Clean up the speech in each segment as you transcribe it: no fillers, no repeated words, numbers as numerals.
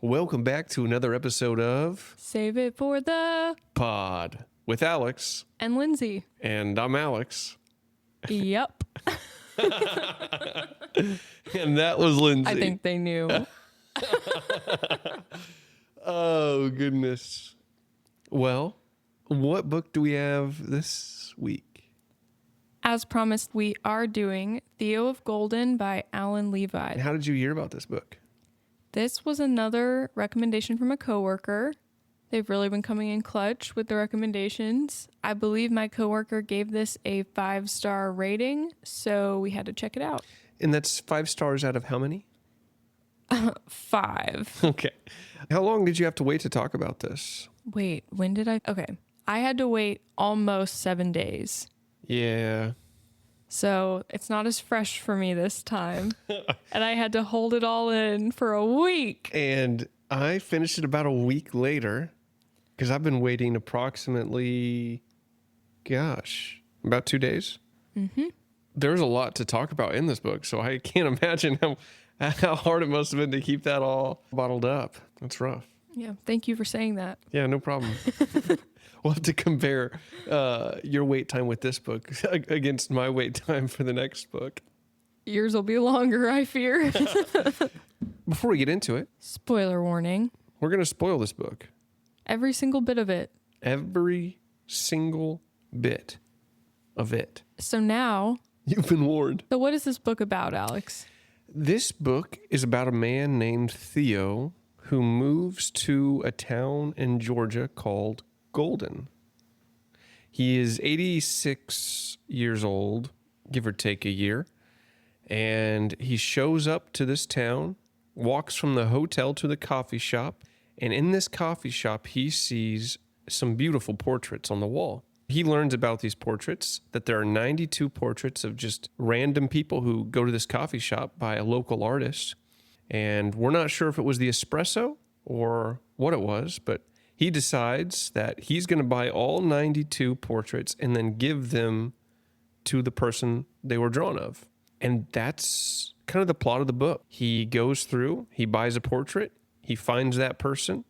Welcome back to another episode of Save it for the Pod with Alex. and Lindsey. And I'm Alex. Yep. And that was Lindsey. I think they knew. Oh, goodness. Well, what book do we have this week? As promised, we are doing Theo of Golden by Alan Levi. And how did you hear about this book? This was another recommendation from a coworker. They've really been coming in clutch with the recommendations. I believe my coworker gave this a 5-star rating, so we had to check it out. And that's 5 stars out of how many? 5. Okay. How long did you have to wait to talk about this? Wait, when did I? Okay. I had to wait almost 7 days. Yeah. So it's not as fresh for me this time. And I had to hold it all in for a week. And I finished it about a week later because I've been waiting approximately, about 2 days. Mm-hmm. There's a lot to talk about in this book, so I can't imagine how hard it must have been to keep that all bottled up. That's rough. Yeah, thank you for saying that. Yeah, no problem. We'll have to compare your wait time with this book against my wait time for the next book. Yours will be longer, I fear. Before we get into it, Spoiler warning. we're going to spoil this book. Every single bit of it. Every single bit of it. So now, You've been warned. so what is this book about, Alex? This book is about a man named Theo who moves to a town in Georgia called Golden. He is 86 years old, give or take a year, and he shows up to this town, walks from the hotel to the coffee shop, and in this coffee shop, he sees some beautiful portraits on the wall. He learns about these portraits, that there are 92 portraits of just random people who go to this coffee shop by a local artist. And we're not sure if it was the espresso or what it was, but he decides that he's going to buy all 92 portraits and then give them to the person they were drawn of. And that's kind of the plot of the book. He goes through, he buys a portrait, he finds that person,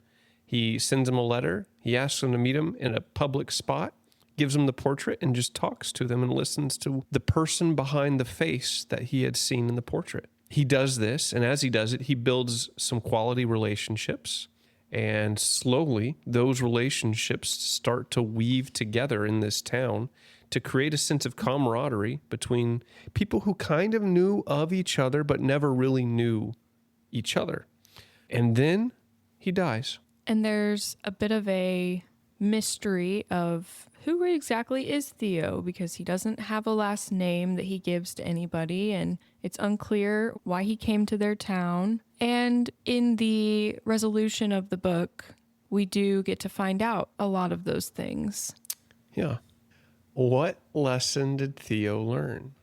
he sends them a letter, he asks them to meet him in a public spot, gives them the portrait and just talks to them and listens to the person behind the face that he had seen in the portrait. He does this, and as he does it, he builds some quality relationships. And slowly, those relationships start to weave together in this town to create a sense of camaraderie between people who kind of knew of each other, but never really knew each other. And then he dies. And there's a bit of a mystery of who exactly is Theo, because he doesn't have a last name that he gives to anybody, and it's unclear why he came to their town. And in the resolution of the book, we do get to find out a lot of those things. Yeah. What lesson did Theo learn?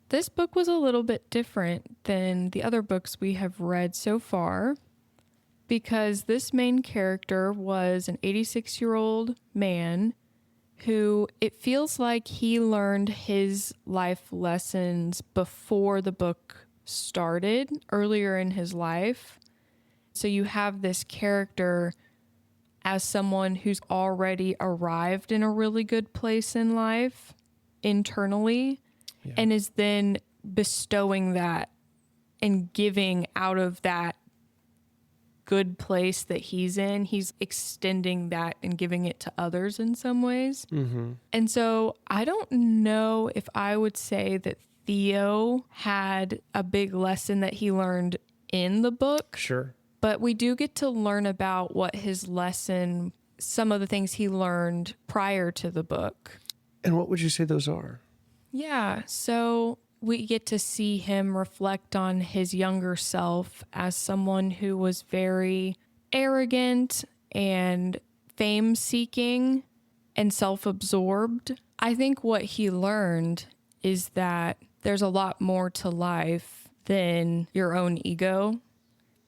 This book was a little bit different than the other books we have read so far, because this main character was an 86-year-old man who it feels like he learned his life lessons before the book started, earlier in his life. So you have this character as someone who's already arrived in a really good place in life internally, and is then bestowing that and giving out of that good place that he's in. He's extending that and giving it to others in some ways. Mm-hmm. And so I don't know if I would say that Theo had a big lesson that he learned in the book. Sure. But we do get to learn about what his lesson, some of the things he learned prior to the book. And what would you say those are? Yeah, so we get to see him reflect on his younger self as someone who was very arrogant and fame-seeking and self-absorbed. I think what he learned is that there's a lot more to life than your own ego.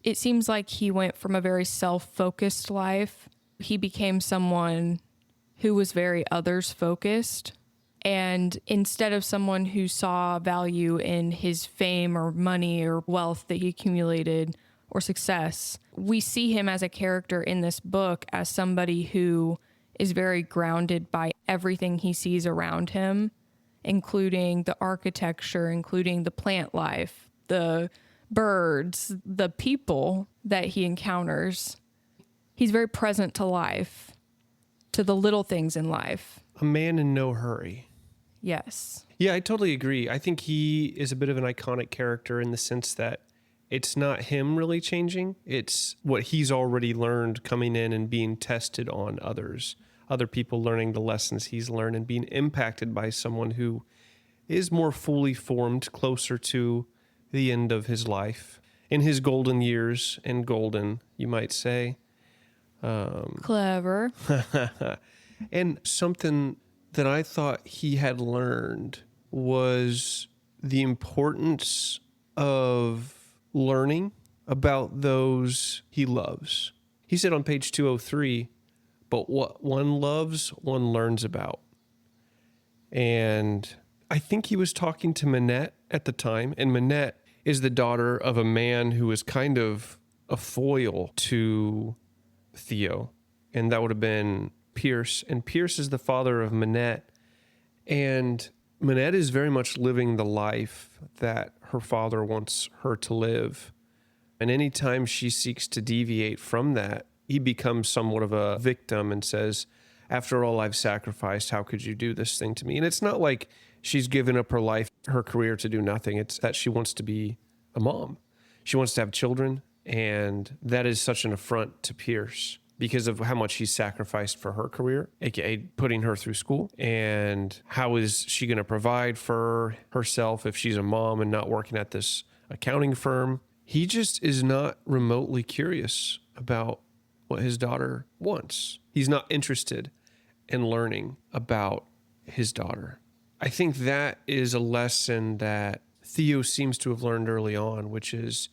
It seems like he went from a very self-focused life. He became someone who was very others-focused. And instead of someone who saw value in his fame or money or wealth that he accumulated, or success. We see him as a character in this book as somebody who is very grounded by everything he sees around him, including the architecture, including the plant life, the birds, the people that he encounters. He's very present to life, to the little things in life. A man in no hurry. Yes. Yeah, I totally agree. I think he is a bit of an iconic character in the sense that it's not him really changing. It's what he's already learned coming in and being tested on others, other people learning the lessons he's learned and being impacted by someone who is more fully formed, closer to the end of his life, in his golden years, and golden, you might say. Clever. And something that I thought he had learned was the importance of learning about those he loves. He said on page 203, but what one loves, one learns about. And I think he was talking to Minette at the time, and Minette is the daughter of a man who is kind of a foil to Theo, and that would have been Pierce. And Pierce is the father of Minette, and Minette is very much living the life that her father wants her to live. And anytime she seeks to deviate from that, he becomes somewhat of a victim and says, after all I've sacrificed, how could you do this thing to me? And it's not like she's given up her life, her career to do nothing. It's that she wants to be a mom. She wants to have children. And that is such an affront to Pierce because of how much he's sacrificed for her career, aka putting her through school. And how is she going to provide for herself if she's a mom and not working at this accounting firm? He just is not remotely curious about what his daughter wants. He's not interested in learning about his daughter. I think that is a lesson that Theo seems to have learned early on, which is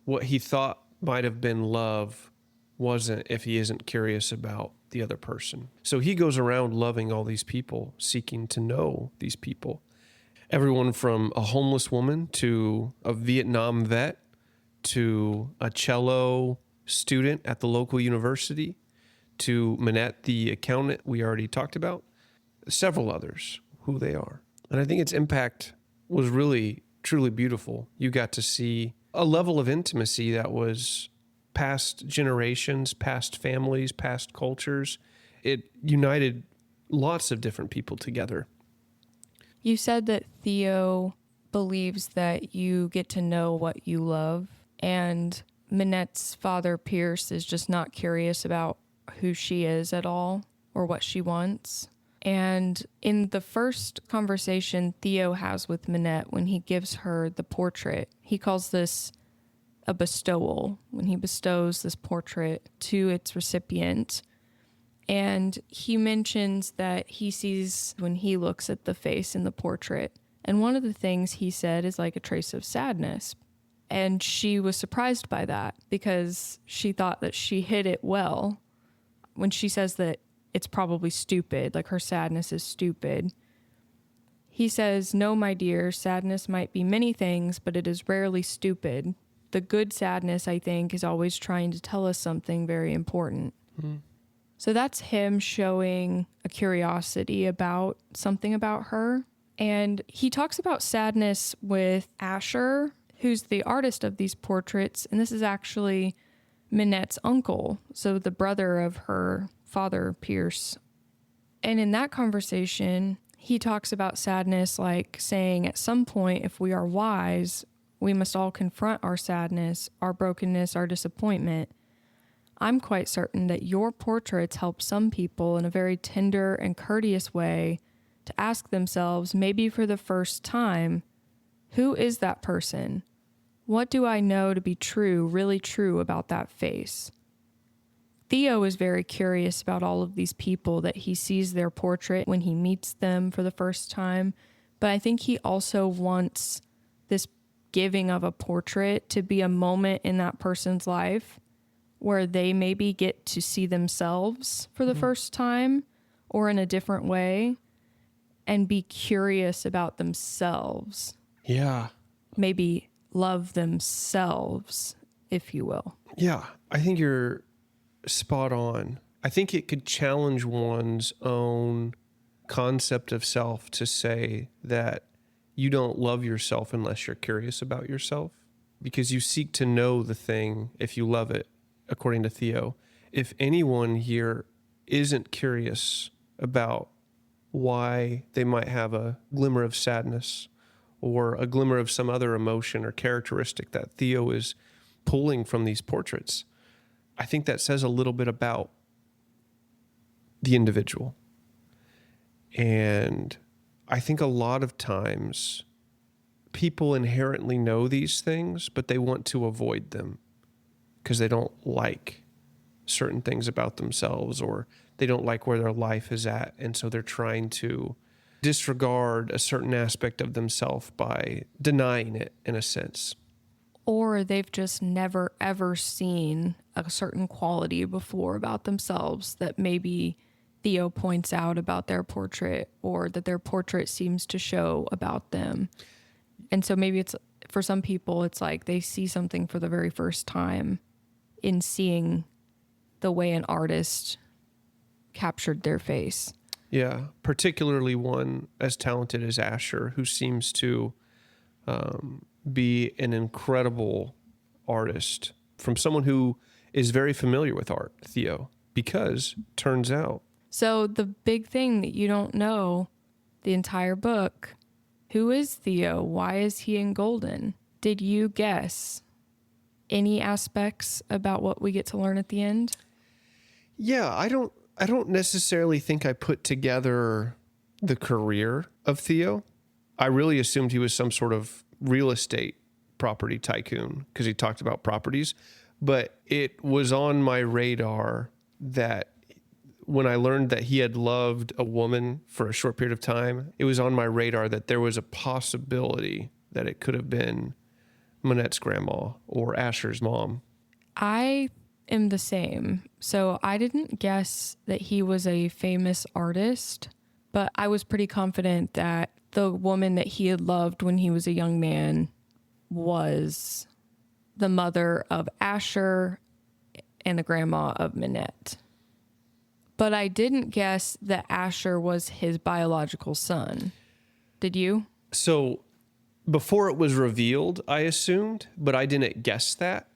what he thought might have been love wasn't if he isn't curious about the other person. So he goes around loving all these people, seeking to know these people. Everyone from a homeless woman to a Vietnam vet to a cello student at the local university to Minette, the accountant we already talked about, several others, who they are. And I think its impact was really, truly beautiful. You got to see a level of intimacy that was past generations, past families, past cultures. It united lots of different people together. You said that Theo believes that you get to know what you love, and Minette's father, Pierce, is just not curious about who she is at all or what she wants. And in the first conversation Theo has with Minette, when he gives her the portrait, he calls this a bestowal, when he bestows this portrait to its recipient. And he mentions that he sees when he looks at the face in the portrait. And one of the things he said is like a trace of sadness. And she was surprised by that because she thought that she hid it well. When she says that it's probably stupid, like her sadness is stupid. He says, "No, my dear, sadness might be many things, but it is rarely stupid. The good sadness, I think, is always trying to tell us something very important." Mm-hmm. So that's him showing a curiosity about something about her. And he talks about sadness with Asher, who's the artist of these portraits. And this is actually Minette's uncle, so the brother of her father, Pierce. And in that conversation, he talks about sadness like saying, at some point, if we are wise, we must all confront our sadness, our brokenness, our disappointment. I'm quite certain that your portraits help some people in a very tender and courteous way to ask themselves, maybe for the first time, who is that person? What do I know to be true, really true about that face? Theo is very curious about all of these people that he sees their portrait when he meets them for the first time. But I think he also wants this giving of a portrait to be a moment in that person's life where they maybe get to see themselves for the first time or in a different way and be curious about themselves. Yeah. Maybe love themselves if you will. Yeah, I think you're spot on. I think it could challenge one's own concept of self to say that you don't love yourself unless you're curious about yourself, because you seek to know the thing if you love it, according to Theo. If anyone here isn't curious about why they might have a glimmer of sadness or a glimmer of some other emotion or characteristic that Theo is pulling from these portraits, I think that says a little bit about the individual. And I think a lot of times people inherently know these things, but they want to avoid them because they don't like certain things about themselves, or they don't like where their life is at. And so they're trying to disregard a certain aspect of themselves by denying it in a sense. Or they've just never, ever seen a certain quality before about themselves that maybe Theo points out about their portrait, or that their portrait seems to show about them. And so maybe it's, for some people, it's like they see something for the very first time in seeing the way an artist captured their face. Yeah, particularly one as talented as Asher, who seems to be an incredible artist from someone who is very familiar with art, Theo, because turns out. So the big thing that you don't know the entire book, who is Theo? Why is he in Golden? Did you guess any aspects about what we get to learn at the end? Yeah, I don't necessarily think I put together the career of Theo. I really assumed he was some sort of real estate property tycoon because he talked about properties. But it was on my radar that when I learned that he had loved a woman for a short period of time, it was on my radar that there was a possibility that it could have been Manette's grandma or Asher's mom. I am the same. So I didn't guess that he was a famous artist, but I was pretty confident that the woman that he had loved when he was a young man was the mother of Asher and the grandma of Manette. But I didn't guess that Asher was his biological son. Did you? So before it was revealed, I assumed, but I didn't guess that.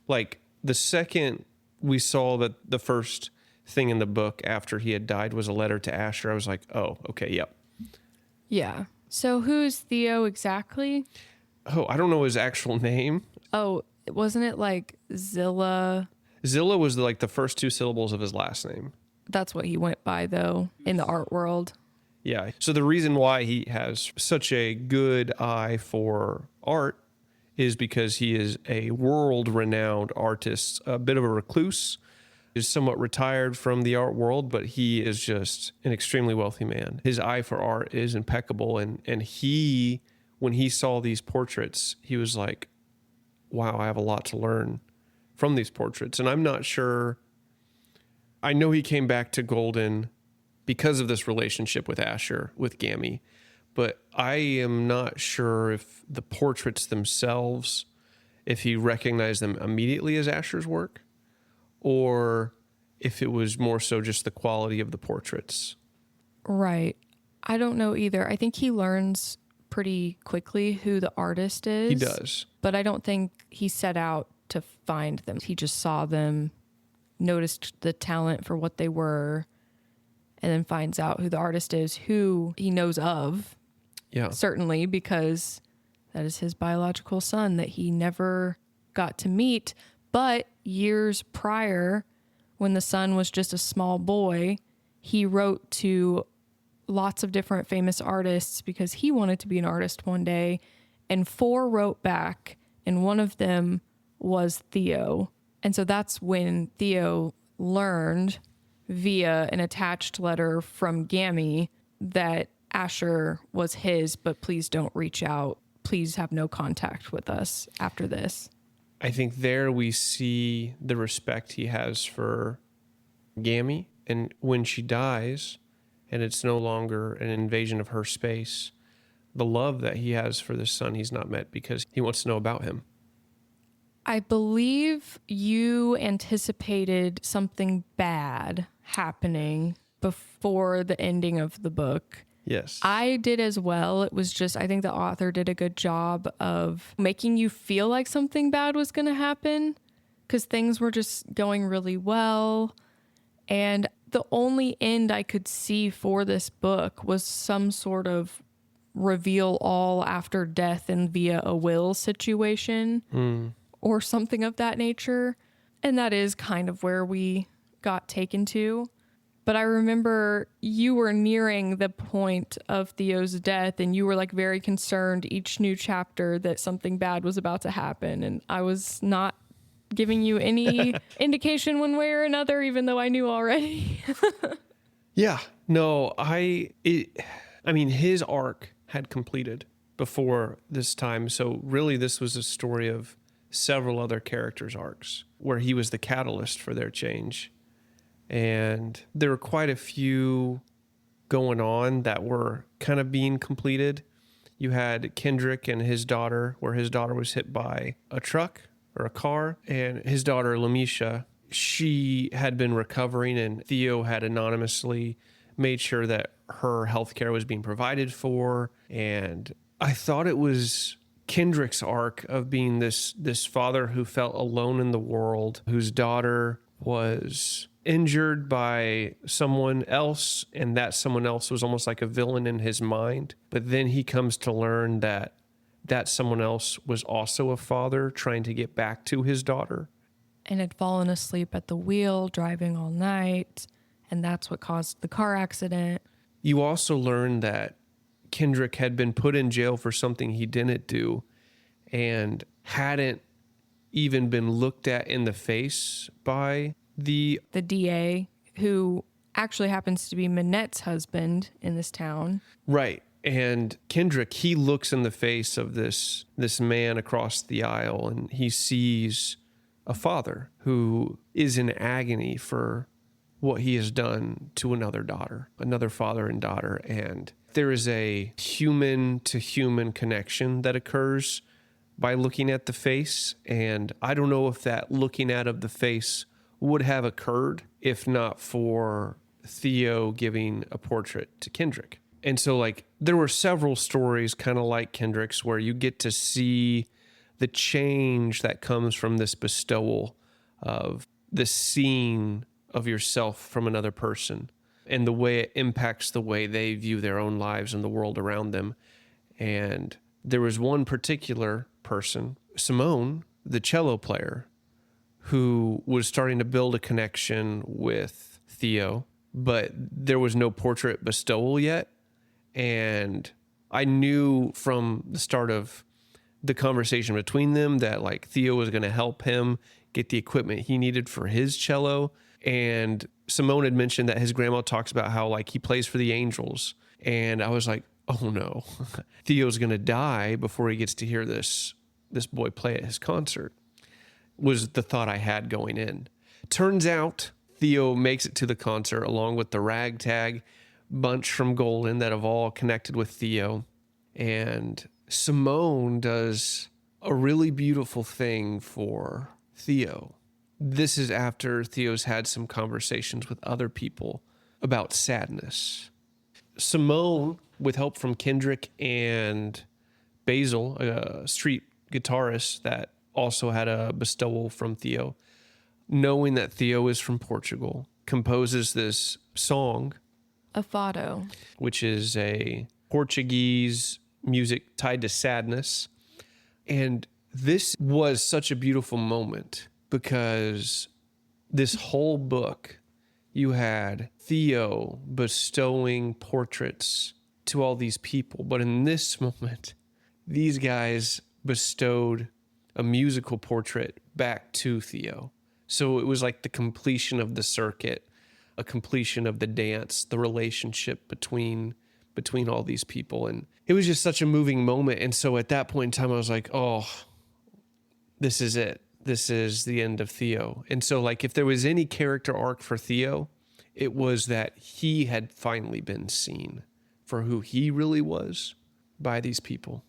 Like the second we saw that the first thing in the book after he had died was a letter to Asher, I was like, oh, okay, yep. Yeah. So who's Theo exactly? Oh, I don't know his actual name. Oh, wasn't it like Zilla? Zilla was like the first two syllables of his last name. That's what he went by, though, in the art world. Yeah. So the reason why he has such a good eye for art is because he is a world-renowned artist, a bit of a recluse, is somewhat retired from the art world, but he is just an extremely wealthy man. His eye for art is impeccable. And he, when he saw these portraits, he was like, wow, I have a lot to learn from these portraits. And I'm not sure. I know he came back to Golden because of this relationship with Asher, with Gammy, but I am not sure if the portraits themselves, if he recognized them immediately as Asher's work, or if it was more so just the quality of the portraits. Right. I don't know either. I think he learns pretty quickly who the artist is. He does. But I don't think he set out to find them. He just saw them, noticed the talent for what they were, and then finds out who the artist is, who he knows of. Yeah. Certainly, because that is his biological son that he never got to meet. But years prior, when the son was just a small boy, he wrote to lots of different famous artists because he wanted to be an artist one day. And 4 wrote back, and one of them was Theo. And so that's when Theo learned via an attached letter from Gammy that Asher was his, but please don't reach out. Please have no contact with us after this. I think there we see the respect he has for Gammy. And when she dies, and it's no longer an invasion of her space, the love that he has for the son he's not met because he wants to know about him. I believe you anticipated something bad happening before the ending of the book. Yes. I did as well. It was just, I think the author did a good job of making you feel like something bad was going to happen because things were just going really well. And the only end I could see for this book was some sort of reveal all after death and via a will situation or something of that nature. And that is kind of where we got taken to. But I remember you were nearing the point of Theo's death and you were like very concerned each new chapter that something bad was about to happen. And I was not giving you any indication one way or another, even though I knew already. Yeah. No, I mean, his arc had completed before this time. So really this was a story of several other characters' arcs where he was the catalyst for their change. And there were quite a few going on that were kind of being completed. You had Kendrick and his daughter, where his daughter was hit by a truck or a car, and his daughter, Lamisha, she had been recovering, and Theo had anonymously made sure that her healthcare was being provided for. And I thought it was Kendrick's arc of being this father who felt alone in the world, whose daughter was injured by someone else, and that someone else was almost like a villain in his mind. But then he comes to learn that someone else was also a father trying to get back to his daughter. And had fallen asleep at the wheel, driving all night, and that's what caused the car accident. You also learn that Kendrick had been put in jail for something he didn't do and hadn't even been looked at in the face by the DA, who actually happens to be Manette's husband in this town. Right. And Kendrick, he looks in the face of this man across the aisle, and he sees a father who is in agony for what he has done to another father and daughter. And there is a human to human connection that occurs by looking at the face. And I don't know if that looking at of the face would have occurred if not for Theo giving a portrait to Kendrick. And so like there were several stories kind of like Kendrick's where you get to see the change that comes from this bestowal of the seeing of yourself from another person and the way it impacts the way they view their own lives and the world around them. And there was one particular person, Simone, the cello player, who was starting to build a connection with Theo, but there was no portrait bestowal yet. And I knew from the start of the conversation between them that like Theo was going to help him get the equipment he needed for his cello. And Simone had mentioned that his grandma talks about how like he plays for the Angels. And I was like, oh no, Theo's going to die before he gets to hear this boy play at his concert, was the thought I had going in. Turns out Theo makes it to the concert along with the ragtag bunch from Golden that have all connected with Theo. And Simone does a really beautiful thing for Theo. This is after Theo's had some conversations with other people about sadness. Simone, with help from Kendrick and Basil, a street guitarist that also had a bestowal from Theo, knowing that Theo is from Portugal, composes this song, A Fado, which is a Portuguese music tied to sadness. And this was such a beautiful moment because this whole book, you had Theo bestowing portraits to all these people. But in this moment, these guys bestowed a musical portrait back to Theo. So it was like the completion of the circuit, a completion of the dance, the relationship between all these people. And it was just such a moving moment. And so at that point in time, I was like, oh, this is it. This is the end of Theo. And so like if there was any character arc for Theo, it was that he had finally been seen for who he really was by these people.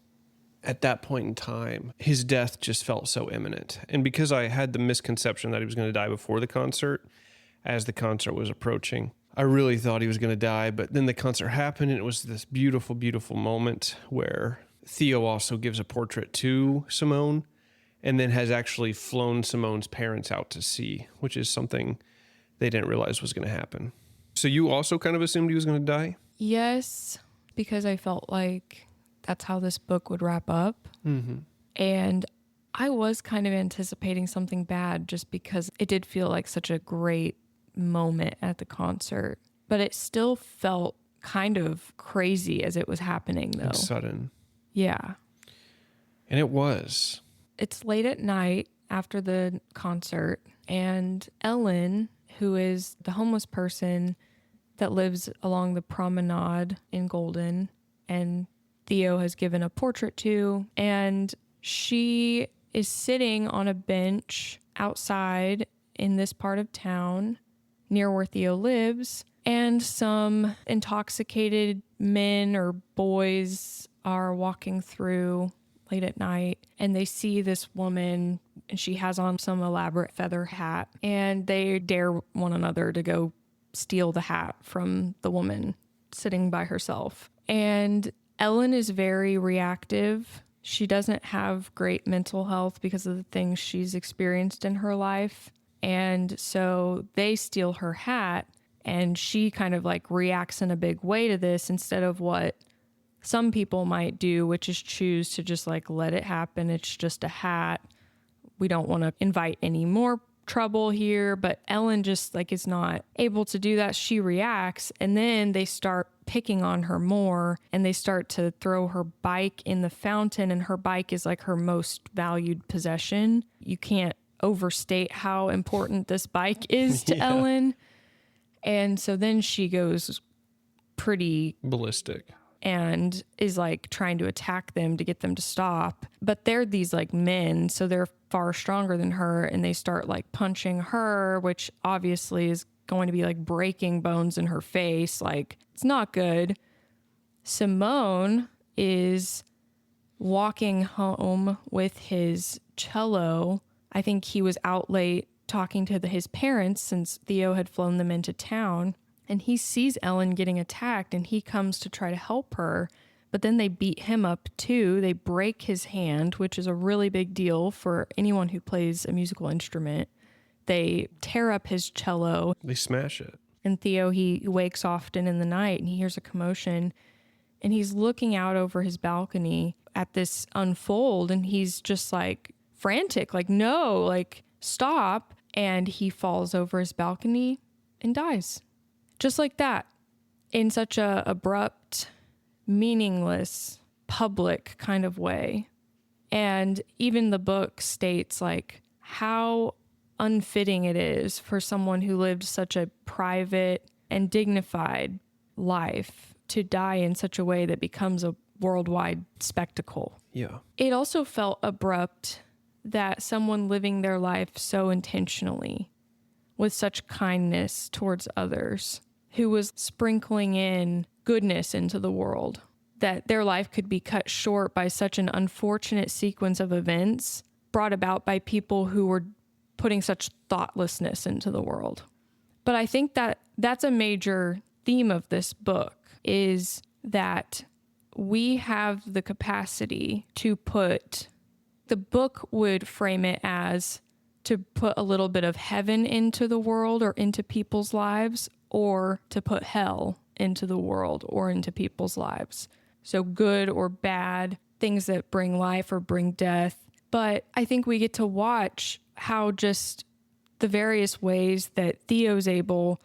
at that point in time, his death just felt so imminent. And because I had the misconception that he was going to die before the concert, as the concert was approaching, I really thought he was going to die. But then the concert happened, and it was this beautiful, beautiful moment where Theo also gives a portrait to Simone and then has actually flown Simone's parents out to see, which is something they didn't realize was going to happen. So you also kind of assumed he was going to die? Yes, because I felt like that's how this book would wrap up. Mm-hmm. And I was kind of anticipating something bad just because it did feel like such a great moment at the concert. But it still felt kind of crazy as it was happening, though. And sudden. Yeah. And it was. It's late at night after the concert, and Ellen, who is the homeless person that lives along the promenade in Golden, and Theo has given a portrait to, and she is sitting on a bench outside in this part of town near where Theo lives, and some intoxicated men or boys are walking through late at night, and they see this woman, and she has on some elaborate feather hat, and they dare one another to go steal the hat from the woman sitting by herself. And Ellen is very reactive. She doesn't have great mental health because of the things she's experienced in her life. And so they steal her hat, and she kind of like reacts in a big way to this instead of what some people might do, which is choose to just like let it happen. It's just a hat. We don't want to invite any more trouble here. But Ellen just like is not able to do that. She reacts, and then they start picking on her more, and they start to throw her bike in the fountain, and her bike is like her most valued possession. You can't overstate how important this bike is to Ellen. And so then she goes pretty ballistic and is like trying to attack them to get them to stop. But they're these like men, so they're far stronger than her, and they start like punching her, which obviously is going to be like breaking bones in her face. Like, it's not good. Simone is walking home with his cello. I think he was out late talking to his parents since Theo had flown them into town. And he sees Ellen getting attacked, and he comes to try to help her. But then they beat him up too. They break his hand, which is a really big deal for anyone who plays a musical instrument. They tear up his cello. They smash it. And Theo, he wakes often in the night, and he hears a commotion. And he's looking out over his balcony at this unfold, and he's just like frantic, like, no, like, stop. And he falls over his balcony and dies. Just like that, in such a abrupt, meaningless, public kind of way. And even the book states like how unfitting it is for someone who lived such a private and dignified life to die in such a way that becomes a worldwide spectacle. Yeah. It also felt abrupt that someone living their life so intentionally, with such kindness towards others, who was sprinkling in goodness into the world, that their life could be cut short by such an unfortunate sequence of events brought about by people who were putting such thoughtlessness into the world. But I think that that's a major theme of this book, is that we have the capacity to put, the book would frame it as to put a little bit of heaven into the world or into people's lives, or to put hell into the world or into people's lives. So good or bad, things that bring life or bring death. But I think we get to watch how just the various ways that Theo's able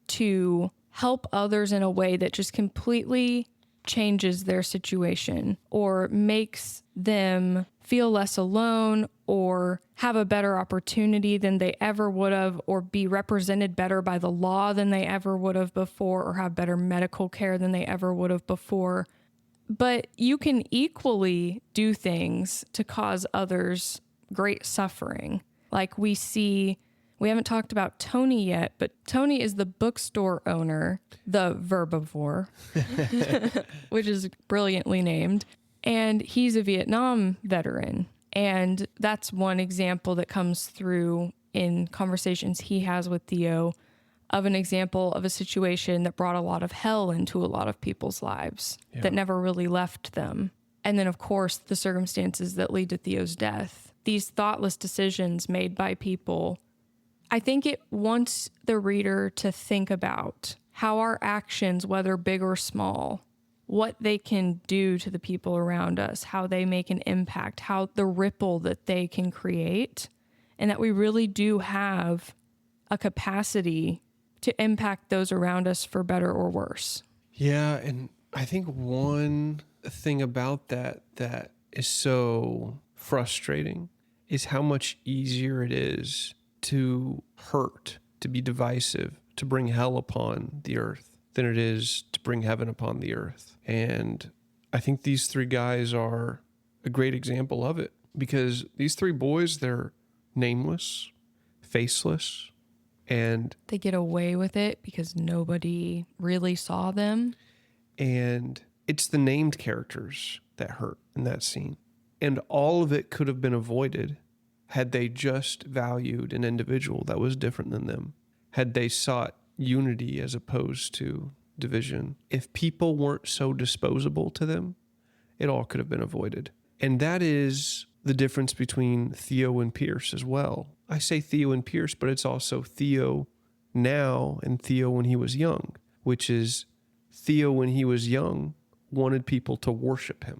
to help others in a way that just completely changes their situation or makes them feel less alone or have a better opportunity than they ever would have, or be represented better by the law than they ever would have before, or have better medical care than they ever would have before. But you can equally do things to cause others great suffering. Like we haven't talked about Tony yet, but Tony is the bookstore owner, the verbivore, which is brilliantly named. And he's a Vietnam veteran. And that's one example that comes through in conversations he has with Theo of an example of a situation that brought a lot of hell into a lot of people's lives that never really left them. And then, of course, the circumstances that lead to Theo's death. These thoughtless decisions made by people. I think it wants the reader to think about how our actions, whether big or small, what they can do to the people around us, how they make an impact, how the ripple that they can create, and that we really do have a capacity to impact those around us for better or worse. Yeah, and I think one thing about that is so frustrating is how much easier it is to hurt, to be divisive, to bring hell upon the earth than it is to bring heaven upon the earth. And I think these three guys are a great example of it, because these three boys, they're nameless, faceless, and they get away with it because nobody really saw them. And it's the named characters that hurt in that scene. And all of it could have been avoided had they just valued an individual that was different than them, had they sought unity as opposed to division. If people weren't so disposable to them, it all could have been avoided. And that is the difference between Theo and Pierce as well. I say Theo and Pierce, but it's also Theo now and Theo when he was young, which is Theo when he was young wanted people to worship him,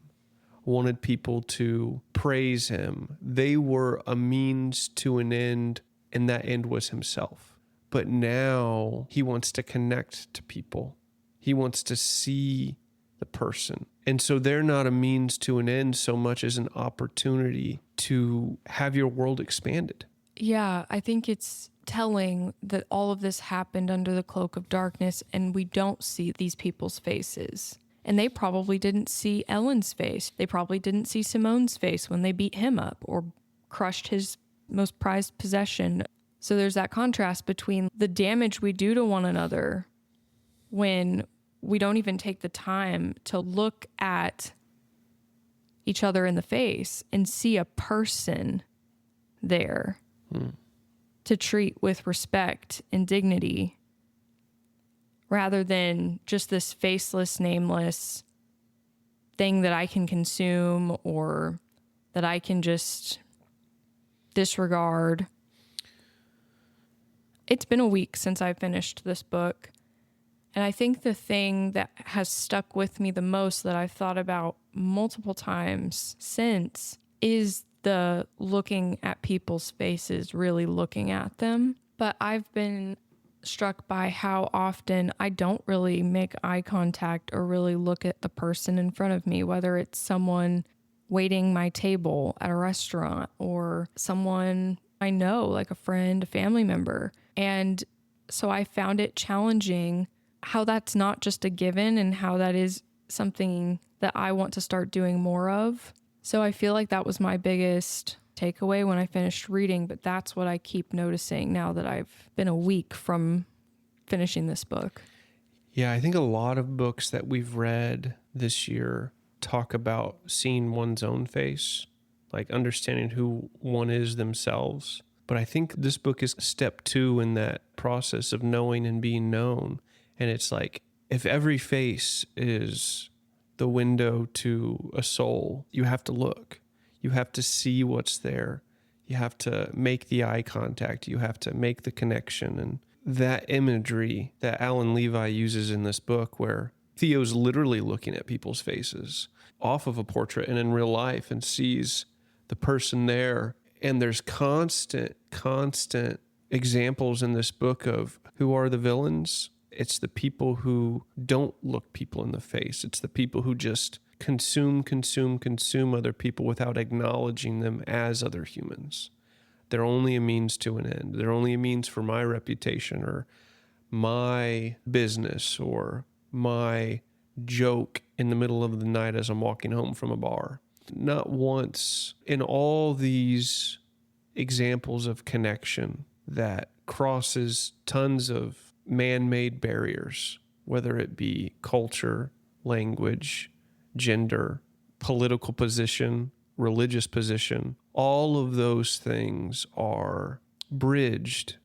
wanted people to praise him. They were a means to an end, and that end was himself. But now he wants to connect to people. He wants to see the person. And so they're not a means to an end so much as an opportunity to have your world expanded. Yeah, I think it's telling that all of this happened under the cloak of darkness, and we don't see these people's faces. And they probably didn't see Ellen's face. They probably didn't see Simone's face when they beat him up or crushed his most prized possession. So there's that contrast between the damage we do to one another when we don't even take the time to look at each other in the face and see a person there to treat with respect and dignity, rather than just this faceless, nameless thing that I can consume or that I can just disregard. It's been a week since I finished this book. And I think the thing that has stuck with me the most, that I've thought about multiple times since, is the looking at people's faces, really looking at them. But I've been struck by how often I don't really make eye contact or really look at the person in front of me, whether it's someone waiting my table at a restaurant or someone I know, like a friend, a family member. And so I found it challenging how that's not just a given and how that is something that I want to start doing more of. So I feel like that was my biggest takeaway when I finished reading, but that's what I keep noticing now that I've been a week from finishing this book. Yeah, I think a lot of books that we've read this year talk about seeing one's own face, like understanding who one is themselves. But I think this book is step 2 in that process of knowing and being known. And it's like, if every face is the window to a soul, you have to look. You have to see what's there. You have to make the eye contact. You have to make the connection. And that imagery that Alan Levi uses in this book, where Theo's literally looking at people's faces off of a portrait and in real life and sees the person there. And there's constant examples in this book of who are the villains. It's the people who don't look people in the face. It's the people who just consume other people without acknowledging them as other humans. They're only a means to an end. They're only a means for my reputation or my business or my joke in the middle of the night as I'm walking home from a bar. Not once in all these examples of connection that crosses tons of man-made barriers, whether it be culture, language, gender, political position, religious position, all of those things are bridged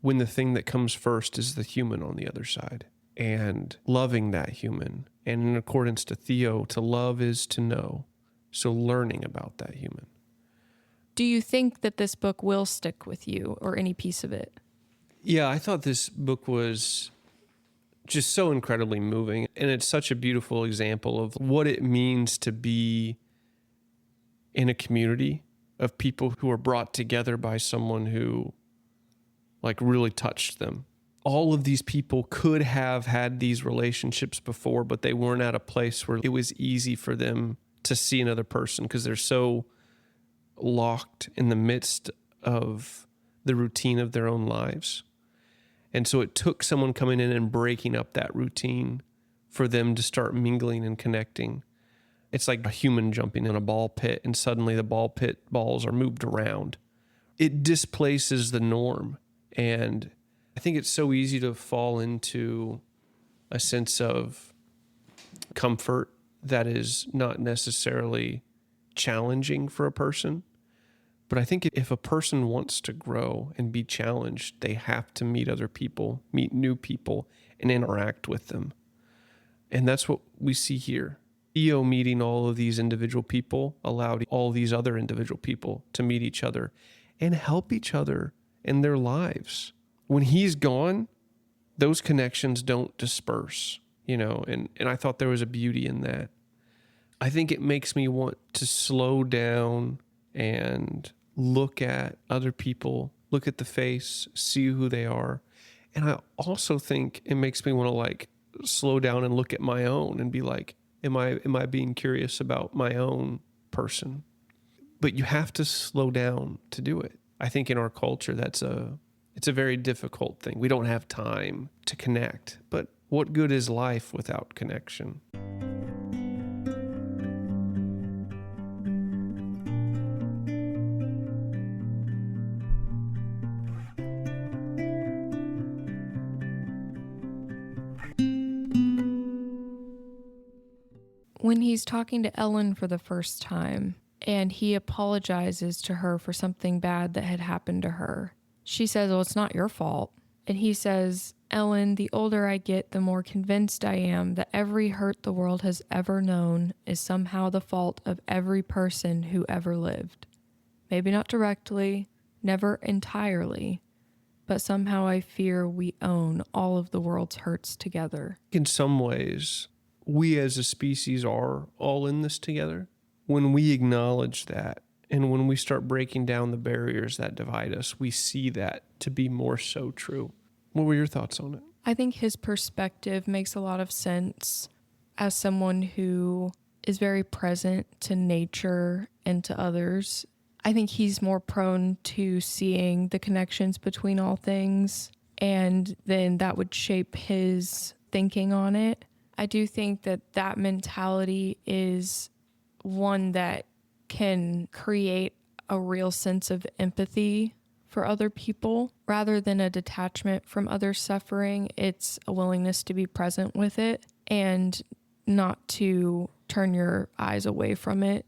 when the thing that comes first is the human on the other side, and loving that human. And in accordance to Theo, to love is to know. So learning about that human. Do you think that this book will stick with you, or any piece of it? Yeah, I thought this book was just so incredibly moving. And it's such a beautiful example of what it means to be in a community of people who are brought together by someone who like really touched them. All of these people could have had these relationships before, but they weren't at a place where it was easy for them to see another person because they're so locked in the midst of the routine of their own lives. And so it took someone coming in and breaking up that routine for them to start mingling and connecting. It's like a human jumping in a ball pit and suddenly the ball pit balls are moved around. It displaces the norm. And I think it's so easy to fall into a sense of comfort that is not necessarily challenging for a person. But I think if a person wants to grow and be challenged, they have to meet other people, meet new people, and interact with them. And that's what we see here. Theo meeting all of these individual people allowed all these other individual people to meet each other and help each other in their lives. When he's gone, those connections don't disperse, and I thought there was a beauty in that. I think it makes me want to slow down and look at other people, look at the face, see who they are. And I also think it makes me want to slow down and look at my own and be like, am I being curious about my own person? But you have to slow down to do it. I think in our culture, it's a very difficult thing. We don't have time to connect, but what good is life without connection? When he's talking to Ellen for the first time and he apologizes to her for something bad that had happened to her, she says, "Well, it's not your fault." And he says, "Ellen, the older I get, the more convinced I am that every hurt the world has ever known is somehow the fault of every person who ever lived. Maybe not directly, never entirely, but somehow I fear we own all of the world's hurts together." In some ways, we as a species are all in this together. When we acknowledge that, and when we start breaking down the barriers that divide us, we see that to be more so true. What were your thoughts on it? I think his perspective makes a lot of sense as someone who is very present to nature and to others. I think he's more prone to seeing the connections between all things, and then that would shape his thinking on it. I do think that mentality is one that can create a real sense of empathy for other people rather than a detachment from other suffering. It's a willingness to be present with it and not to turn your eyes away from it.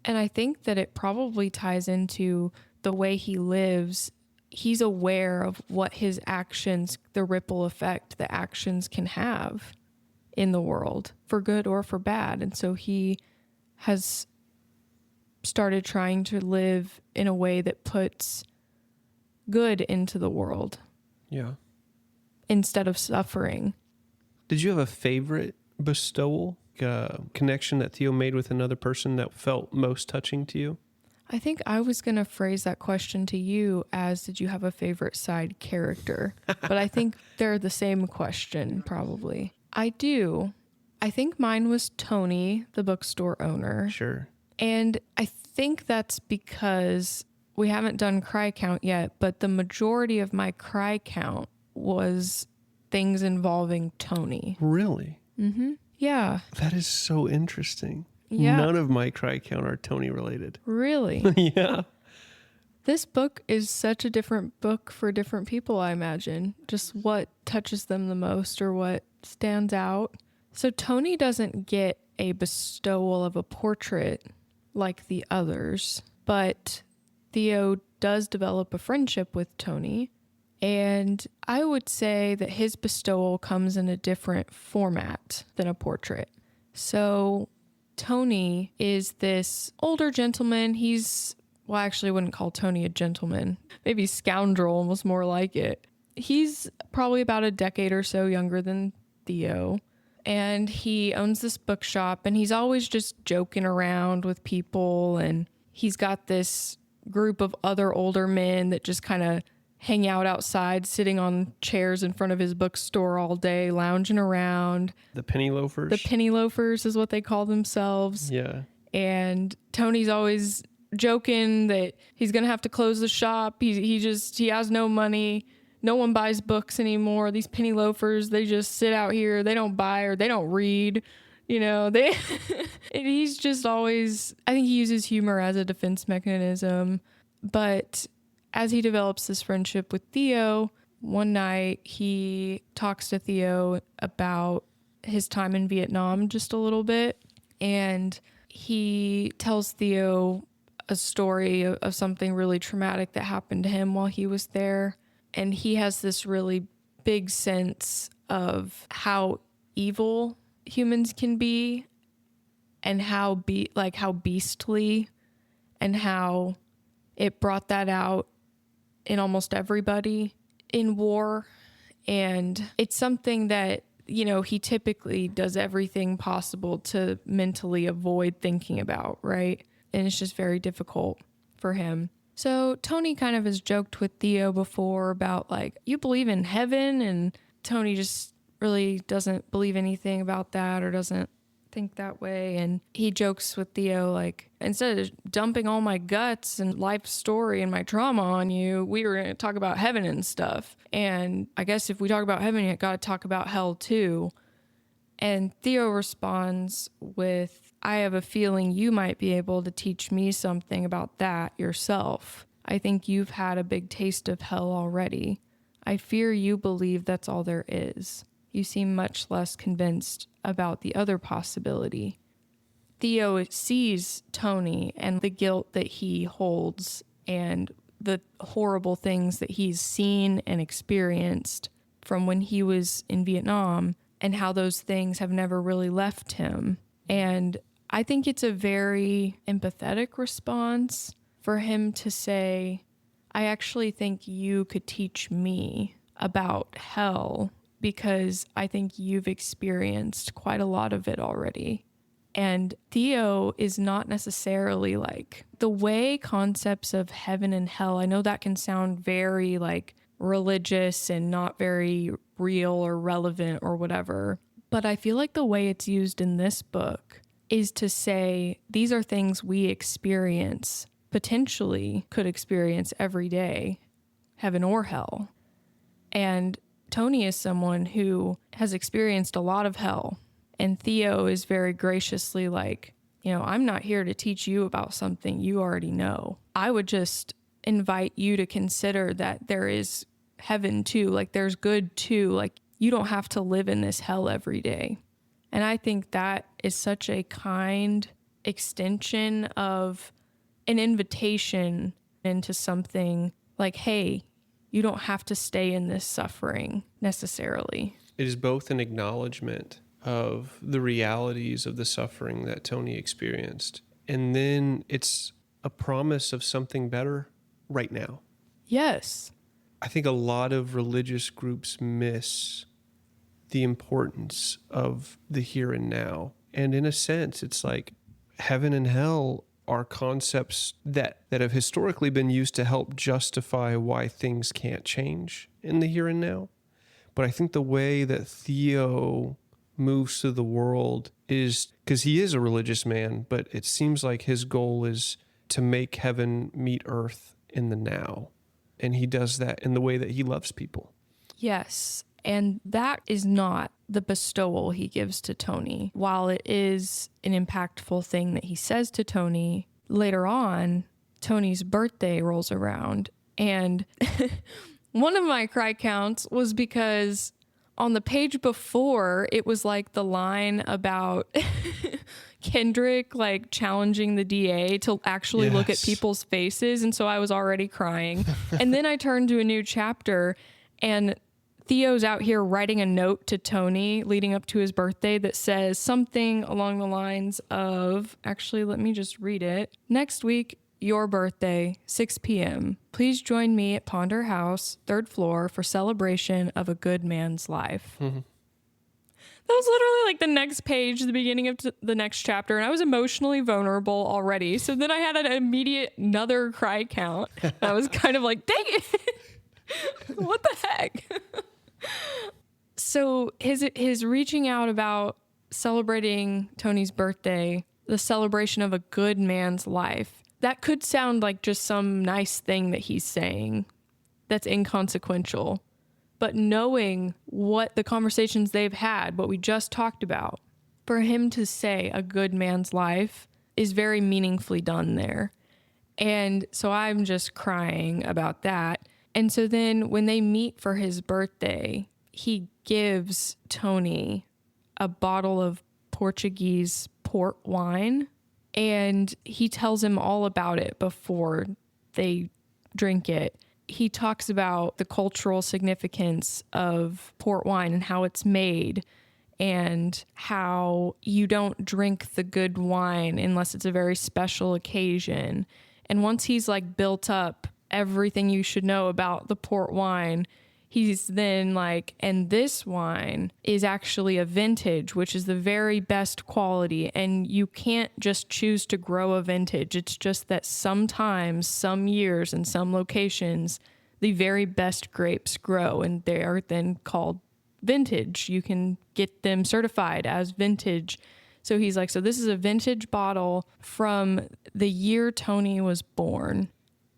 And I think that it probably ties into the way he lives. He's aware of what his actions, the ripple effect the actions can have in the world, for good or for bad. And so he has started trying to live in a way that puts good into the world. Yeah. Instead of suffering. Did you have a favorite bestowal, connection that Theo made with another person that felt most touching to you? I think I was going to phrase that question to you as, did you have a favorite side character? But I think they're the same question, probably. I do. I think mine was Tony, the bookstore owner. Sure. And I think that's because we haven't done cry count yet, but the majority of my cry count was things involving Tony. Really? Mm-hmm. Yeah. That is so interesting. Yeah. None of my cry count are Tony related. Really? Yeah. This book is such a different book for different people, I imagine. Just what touches them the most or what stands out. So Tony doesn't get a bestowal of a portrait like the others, but Theo does develop a friendship with Tony. And I would say that his bestowal comes in a different format than a portrait. So Tony is this older gentleman. Well, I actually wouldn't call Tony a gentleman. Maybe scoundrel was more like it. He's probably about a decade or so younger than Theo. And he owns this bookshop, and he's always just joking around with people. And he's got this group of other older men that just kind of hang out outside, sitting on chairs in front of his bookstore all day, lounging around. The penny loafers? The penny loafers is what they call themselves. Yeah. And Tony's always joking that he's going to have to close the shop. He has no money. No one buys books anymore. These penny loafers, they just sit out here. They don't buy or they don't read. And he's just always, I think he uses humor as a defense mechanism. But as he develops this friendship with Theo, one night he talks to Theo about his time in Vietnam just a little bit. And he tells Theo a story of something really traumatic that happened to him while he was there. And he has this really big sense of how evil humans can be, and how beastly, and how it brought that out in almost everybody in war. And it's something that, he typically does everything possible to mentally avoid thinking about, right? And it's just very difficult for him. So Tony kind of has joked with Theo before about you believe in heaven? And Tony just really doesn't believe anything about that, or doesn't think that way. And he jokes with Theo, instead of dumping all my guts and life story and my trauma on you, we were going to talk about heaven and stuff. And I guess if we talk about heaven, you got to talk about hell too. And Theo responds with, I have a feeling you might be able to teach me something about that yourself. I think you've had a big taste of hell already. I fear you believe that's all there is. You seem much less convinced about the other possibility. Theo sees Tony and the guilt that he holds and the horrible things that he's seen and experienced from when he was in Vietnam, and how those things have never really left him. And I think it's a very empathetic response for him to say, I actually think you could teach me about hell, because I think you've experienced quite a lot of it already. And Theo is not necessarily the way concepts of heaven and hell, I know that can sound very religious and not very real or relevant or whatever, but I feel like the way it's used in this book is to say these are things we experience, potentially could experience every day, heaven or hell. And Tony is someone who has experienced a lot of hell, and Theo is very graciously I'm not here to teach you about something you already know. I would just invite you to consider that there is heaven too, there's good too, you don't have to live in this hell every day. And I think that is such a kind extension of an invitation into something hey, you don't have to stay in this suffering necessarily. It is both an acknowledgement of the realities of the suffering that Tony experienced, and then it's a promise of something better right now. Yes. I think a lot of religious groups miss the importance of the here and now. And in a sense, it's heaven and hell are concepts that have historically been used to help justify why things can't change in the here and now. But I think the way that Theo moves through the world is, because he is a religious man, but it seems like his goal is to make heaven meet earth in the now. And he does that in the way that he loves people. Yes. And that is not the bestowal he gives to Tony. While it is an impactful thing that he says to Tony, later on, Tony's birthday rolls around. And one of my cry counts was because on the page before, it was like the line about Kendrick like challenging the DA to actually look at people's faces. And so I was already crying. And then I turned to a new chapter, and Theo's out here writing a note to Tony leading up to his birthday that says something along the lines of, actually, let me just read it. Next week, your birthday, 6 p.m. Please join me at Ponder House, 3rd floor, for celebration of a good man's life. Mm-hmm. That was literally like the next page, the beginning of the next chapter, and I was emotionally vulnerable already. So then I had an immediate another cry count. I was kind of like, dang it. What the heck? So his reaching out about celebrating Tony's birthday, the celebration of a good man's life, that could sound like just some nice thing that he's saying that's inconsequential. But knowing what the conversations they've had, what we just talked about, for him to say a good man's life is very meaningfully done there. And so I'm just crying about that. And so then when they meet for his birthday, he gives Tony a bottle of Portuguese port wine, and he tells him all about it before they drink it. He talks about the cultural significance of port wine and how it's made, and how you don't drink the good wine unless it's a very special occasion. And once he's like built up everything you should know about the port wine, he's then like, and this wine is actually a vintage, which is the very best quality. And you can't just choose to grow a vintage. It's just that sometimes, some years and some locations, the very best grapes grow, and they are then called vintage. You can get them certified as vintage. So he's like, so this is a vintage bottle from the year Tony was born,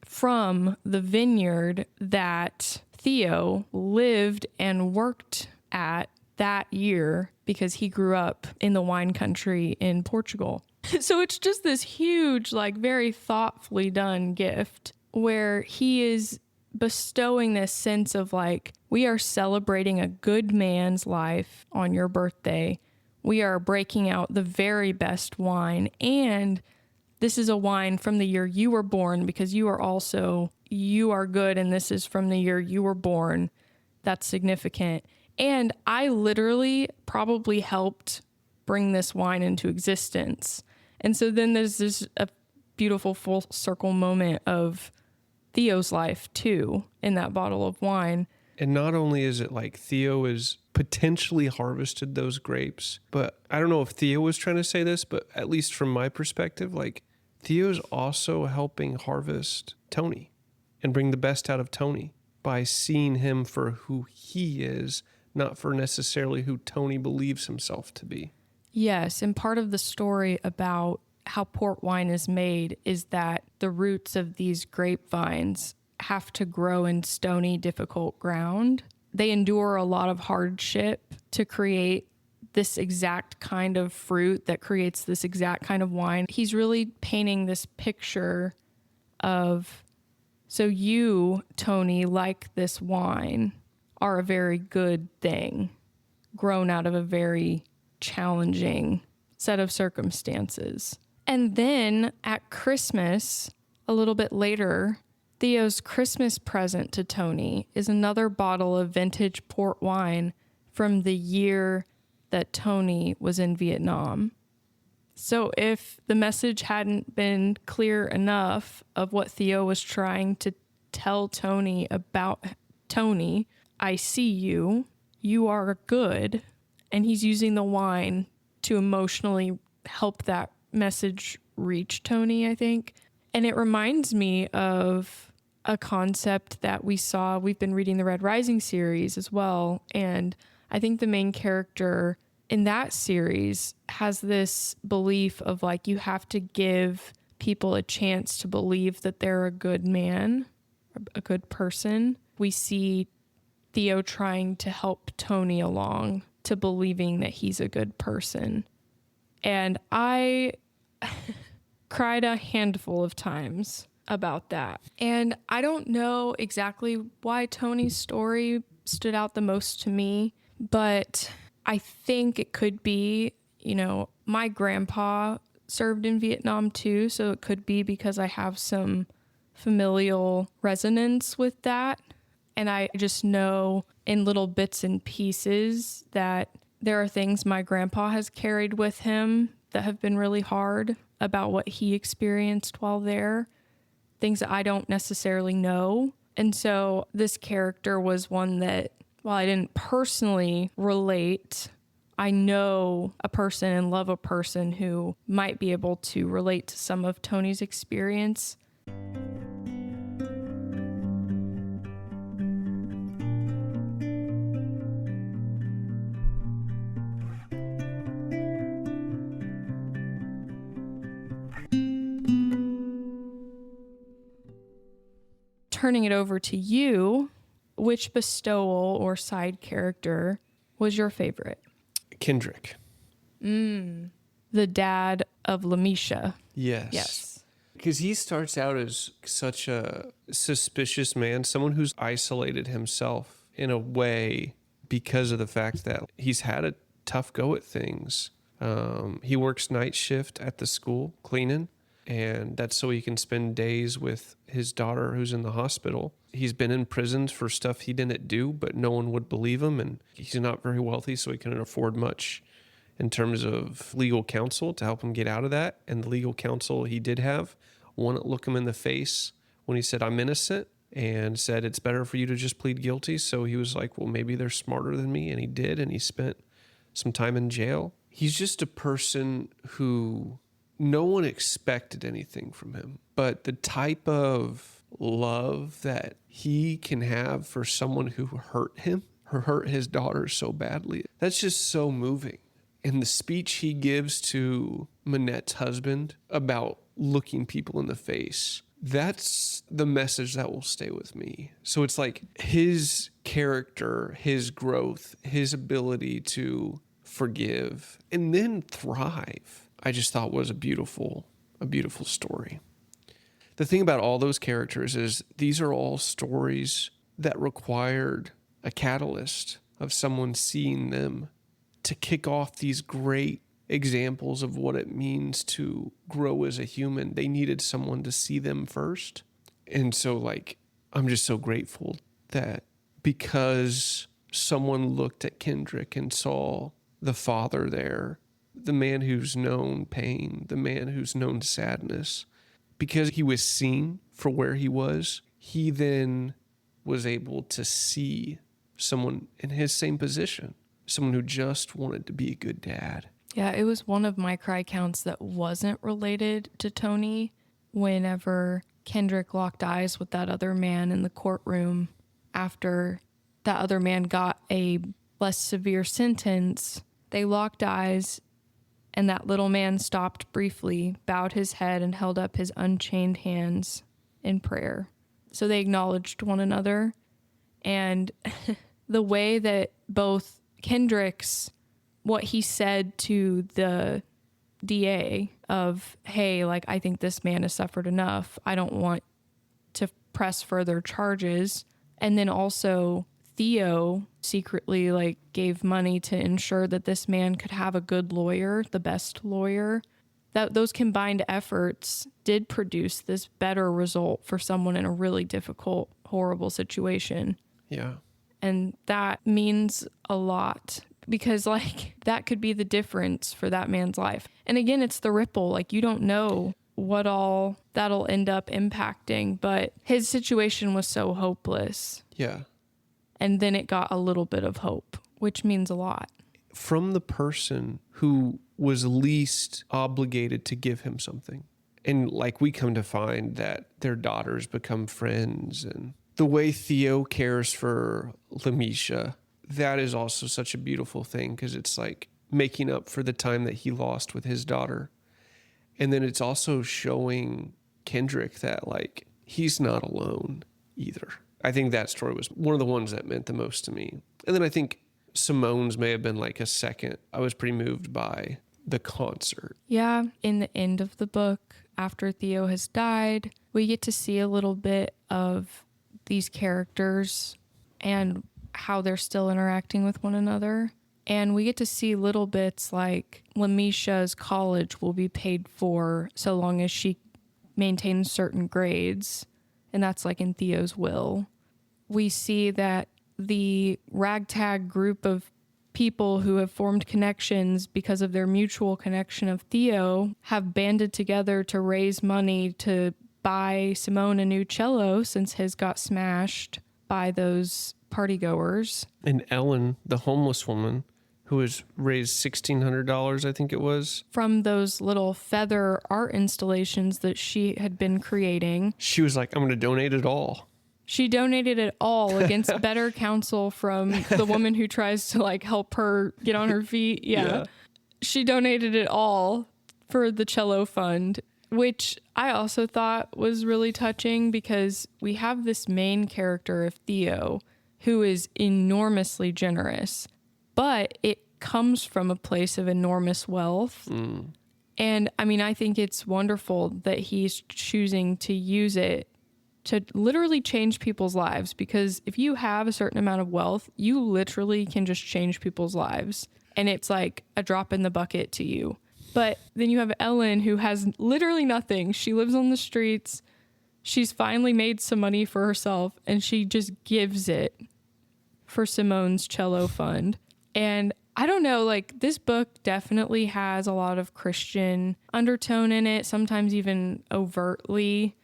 from the vineyard that Theo lived and worked at that year because he grew up in the wine country in Portugal. So it's just this huge, like very thoughtfully done gift where he is bestowing this sense of like, we are celebrating a good man's life on your birthday. We are breaking out the very best wine, and this is a wine from the year you were born because you are good, and this is from the year you were born. That's significant. And I literally probably helped bring this wine into existence. And so then there's this a beautiful full circle moment of Theo's life too in that bottle of wine. And not only is it like Theo is potentially harvested those grapes, but I don't know if Theo was trying to say this, but at least from my perspective, like Theo's also helping harvest Tony and bring the best out of Tony by seeing him for who he is, not for necessarily who Tony believes himself to be. Yes, and part of the story about how port wine is made is that the roots of these grapevines have to grow in stony, difficult ground. They endure a lot of hardship to create this exact kind of fruit that creates this exact kind of wine. He's really painting this picture of, so you, Tony, like this wine, are a very good thing, grown out of a very challenging set of circumstances. And then at Christmas, a little bit later, Theo's Christmas present to Tony is another bottle of vintage port wine from the year that Tony was in Vietnam. So if the message hadn't been clear enough of what Theo was trying to tell Tony about Tony, I see you, you are good, and he's using the wine to emotionally help that message reach Tony, I think. And it reminds me of a concept that we've been reading the Red Rising series as well, and I think the main character in that series has this belief of like, you have to give people a chance to believe that they're a good man, a good person. We see Theo trying to help Tony along to believing that he's a good person. And I cried a handful of times about that. And I don't know exactly why Tony's story stood out the most to me, But I think it could be, my grandpa served in Vietnam too, so it could be because I have some familial resonance with that. And I just know in little bits and pieces that there are things my grandpa has carried with him that have been really hard about what he experienced while there, things that I don't necessarily know. And so this character was one that, while I didn't personally relate, I know a person and love a person who might be able to relate to some of Tony's experience. Turning it over to you, which bestowal or side character was your favorite? Kendrick. The dad of Lamisha. Yes. Because he starts out as such a suspicious man, someone who's isolated himself in a way because of the fact that he's had a tough go at things. He works night shift at the school cleaning, and that's so he can spend days with his daughter who's in the hospital. He's been in prison for stuff he didn't do, but no one would believe him, and he's not very wealthy, so he couldn't afford much in terms of legal counsel to help him get out of that. And the legal counsel he did have wouldn't look him in the face when he said, "I'm innocent," and said, "It's better for you to just plead guilty." So he was like, well, maybe they're smarter than me. And he did. And he spent some time in jail. He's just a person who no one expected anything from him, but the type of love that he can have for someone who hurt him or hurt his daughter so badly, that's just so moving. And the speech he gives to Manette's husband about looking people in the face, that's the message that will stay with me. So it's like his character, his growth, his ability to forgive and then thrive, I just thought was a beautiful story. The thing about all those characters is these are all stories that required a catalyst of someone seeing them to kick off these great examples of what it means to grow as a human. They needed someone to see them first. And so I'm just so grateful that because someone looked at Kendrick and saw the father there, the man who's known pain, the man who's known sadness, because he was seen for where he was, he then was able to see someone in his same position, someone who just wanted to be a good dad. Yeah, it was one of my cry counts that wasn't related to Tony. Whenever Kendrick locked eyes with that other man in the courtroom after that other man got a less severe sentence, they locked eyes, and that little man stopped briefly, bowed his head, and held up his unchained hands in prayer. So they acknowledged one another. And the way that both Kendrick's, what he said to the DA of, hey, I think this man has suffered enough. I don't want to press further charges. And then also Theo secretly gave money to ensure that this man could have a good lawyer, the best lawyer. That those combined efforts did produce this better result for someone in a really difficult, horrible situation. Yeah. And that means a lot because that could be the difference for that man's life. And again, it's the ripple. You don't know what all that'll end up impacting, but his situation was so hopeless. Yeah. And then it got a little bit of hope, which means a lot. From the person who was least obligated to give him something. And we come to find that their daughters become friends, and the way Theo cares for Lamisha, that is also such a beautiful thing because it's making up for the time that he lost with his daughter. And then it's also showing Kendrick that he's not alone either. I think that story was one of the ones that meant the most to me. And then I think Simone's may have been a second. I was pretty moved by the concert. Yeah, in the end of the book, after Theo has died, we get to see a little bit of these characters and how they're still interacting with one another. And we get to see little bits like Lamesha's college will be paid for so long as she maintains certain grades. And that's like in Theo's will. We see that the ragtag group of people who have formed connections because of their mutual connection of Theo have banded together to raise money to buy Simone a new cello since his got smashed by those partygoers. And Ellen, the homeless woman, who has raised $1,600, I think it was. From those little feather art installations that she had been creating. She was like, I'm going to donate it all. She donated it all against better counsel from the woman who tries to like help her get on her feet. Yeah. She donated it all for the cello fund, which I also thought was really touching because we have this main character of Theo who is enormously generous, but it comes from a place of enormous wealth. And I mean, I think it's wonderful that he's choosing to use it to literally change people's lives, because if you have a certain amount of wealth, you literally can just change people's lives. And it's like a drop in the bucket to you. But then you have Ellen, who has literally nothing. She lives on the streets. She's finally made some money for herself, and she just gives it for Simone's cello fund. And I don't know, like, this book definitely has a lot of Christian undertone in it, sometimes even overtly.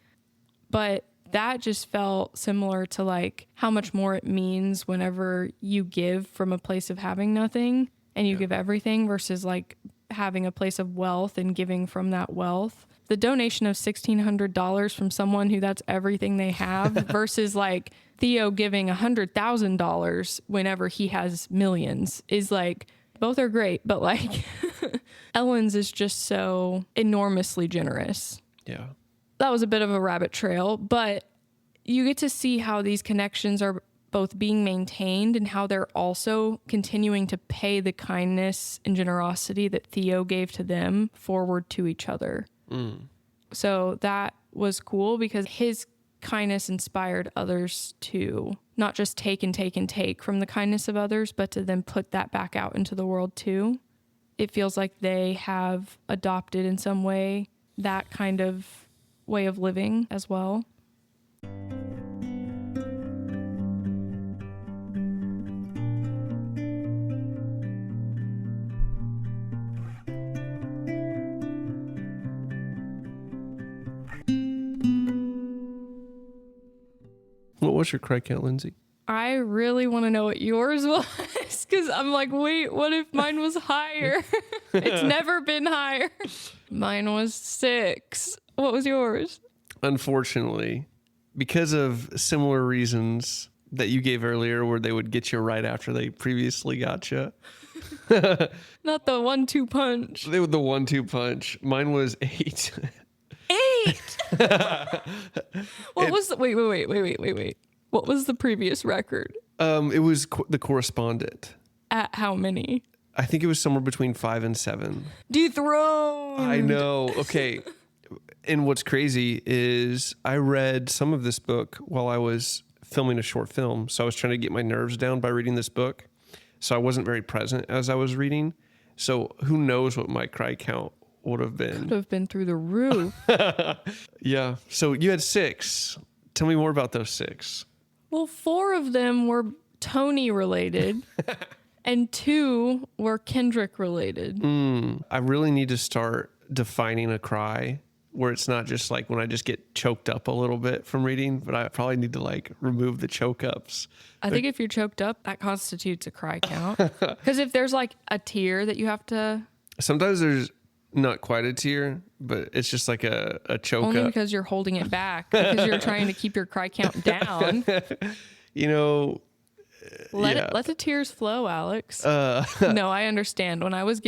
But that just felt similar to like how much more it means whenever you give from a place of having nothing and you give everything versus like having a place of wealth and giving from that wealth. The donation of $1,600 from someone who that's everything they have versus like Theo giving $100,000 whenever he has millions is like, both are great, but like Ellen's is just so enormously generous. Yeah. That was a bit of a rabbit trail, but you get to see how these connections are both being maintained and how they're also continuing to pay the kindness and generosity that Theo gave to them forward to each other. So that was cool because his kindness inspired others to not just take and take and take from the kindness of others, but to then put that back out into the world too. It feels like they have adopted in some way that kind of way of living as well. What was your cry count, Lindsey? I really want to know what yours was because I'm like, wait, what if mine was higher? It's never been higher. Mine was 6. What was yours? Unfortunately, because of similar reasons that you gave earlier where they would get you right after they previously got you. Not the 1-2 punch. They were the 1-2 punch. Mine was 8. 8! What was the... Wait. What was the previous record? It was the correspondent. At how many? I think it was somewhere between 5 and 7. Dethroned! I know. Okay. And what's crazy is I read some of this book while I was filming a short film. So I was trying to get my nerves down by reading this book. So I wasn't very present as I was reading. So who knows what my cry count would have been. Could have been through the roof. Yeah. So you had 6. Tell me more about those 6. Well, 4 of them were Tony related. And 2 were Kendrick related. I really need to start defining a cry where it's not just like when I just get choked up a little bit from reading, but I probably need to like remove the choke ups. I think if you're choked up, that constitutes a cry count. Because if there's like a tear that you have to... Sometimes there's not quite a tear, but it's just like a choke Only up. because you're holding it back because you're trying to keep your cry count down. You know... Let the tears flow, Alex. No, I understand. When I was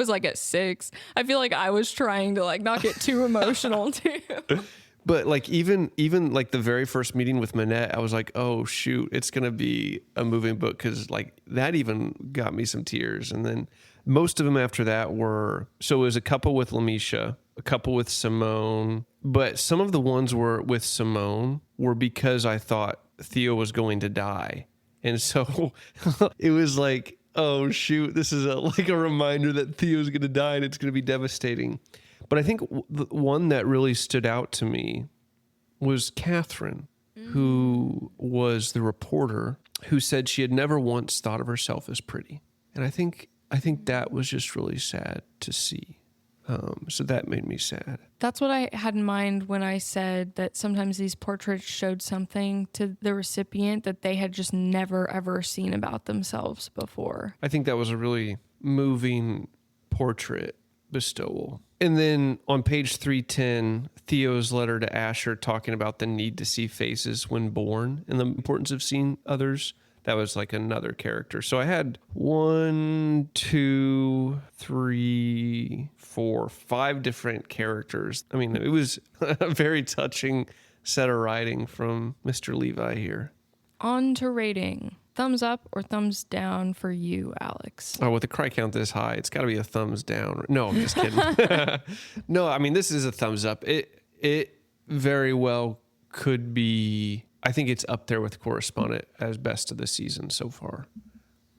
like at 6. I feel like I was trying to like not get too emotional too. But like even like the very first meeting with Manette, I was like, oh shoot, it's gonna be a moving book because like that even got me some tears. And then most of them after that were it was a couple with Lamesha, a couple with Simone, but some of the ones were with Simone were because I thought Theo was going to die. And so it was like, oh shoot, this is like a reminder that Theo's going to die and it's going to be devastating. But I think the one that really stood out to me was Catherine, who was the reporter who said she had never once thought of herself as pretty. And I think that was just really sad to see. So that made me sad. That's what I had in mind when I said that sometimes these portraits showed something to the recipient that they had just never, ever seen about themselves before. I think that was a really moving portrait bestowal. And then on page 310, Theo's letter to Asher talking about the need to see faces when born and the importance of seeing others. That was like another character. So I had 1, 2, 3, 4, 5 different characters. I mean, it was a very touching set of writing from Mr. Levi here. On to rating. Thumbs up or thumbs down for you, Alex? Oh, with the cry count this high, it's got to be a thumbs down. No, I'm just kidding. No, I mean, this is a thumbs up. It very well could be. I think it's up there with Correspondent as best of the season so far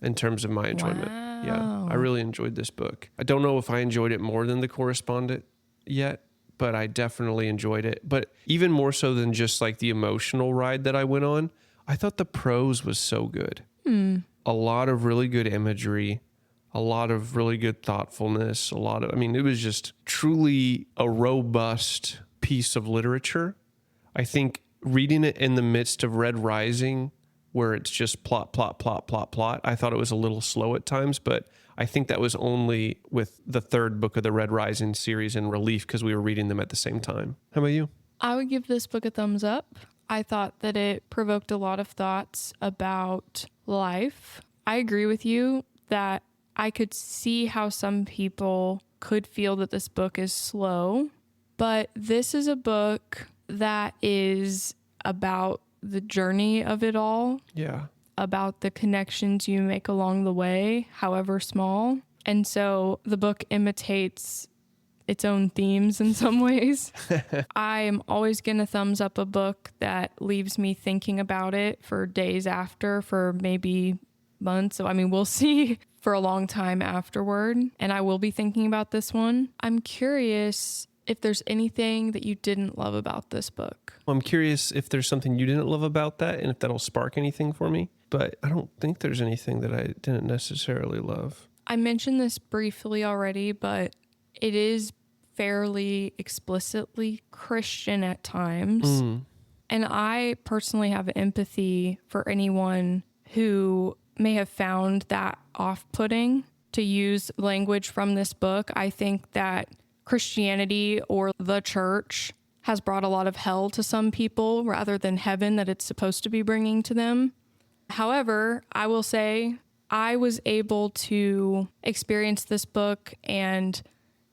in terms of my enjoyment. Wow. Yeah, I really enjoyed this book. I don't know if I enjoyed it more than the Correspondent yet, but I definitely enjoyed it. But even more so than just like the emotional ride that I went on, I thought the prose was so good. A lot of really good imagery, a lot of really good thoughtfulness, it was just truly a robust piece of literature. I think reading it in the midst of Red Rising, where it's just plot, plot, plot, plot, plot, I thought it was a little slow at times, but I think that was only with the third book of the Red Rising series in Relief because we were reading them at the same time. How about you? I would give this book a thumbs up. I thought that it provoked a lot of thoughts about life. I agree with you that I could see how some people could feel that this book is slow, but this is a book that is about the journey of it all. Yeah. About the connections you make along the way, however small. And so the book imitates its own themes in some ways. I am always going to thumbs up a book that leaves me thinking about it for days after, for maybe months. So, we'll see for a long time afterward. And I will be thinking about this one. I'm curious if there's anything that you didn't love about this book. I'm curious if there's something you didn't love about that and if that'll spark anything for me. But I don't think there's anything that I didn't necessarily love. I mentioned this briefly already, but it is fairly explicitly Christian at times. And I personally have empathy for anyone who may have found that off-putting to use language from this book. I think that Christianity or the church has brought a lot of hell to some people rather than heaven that it's supposed to be bringing to them. However, I will say I was able to experience this book and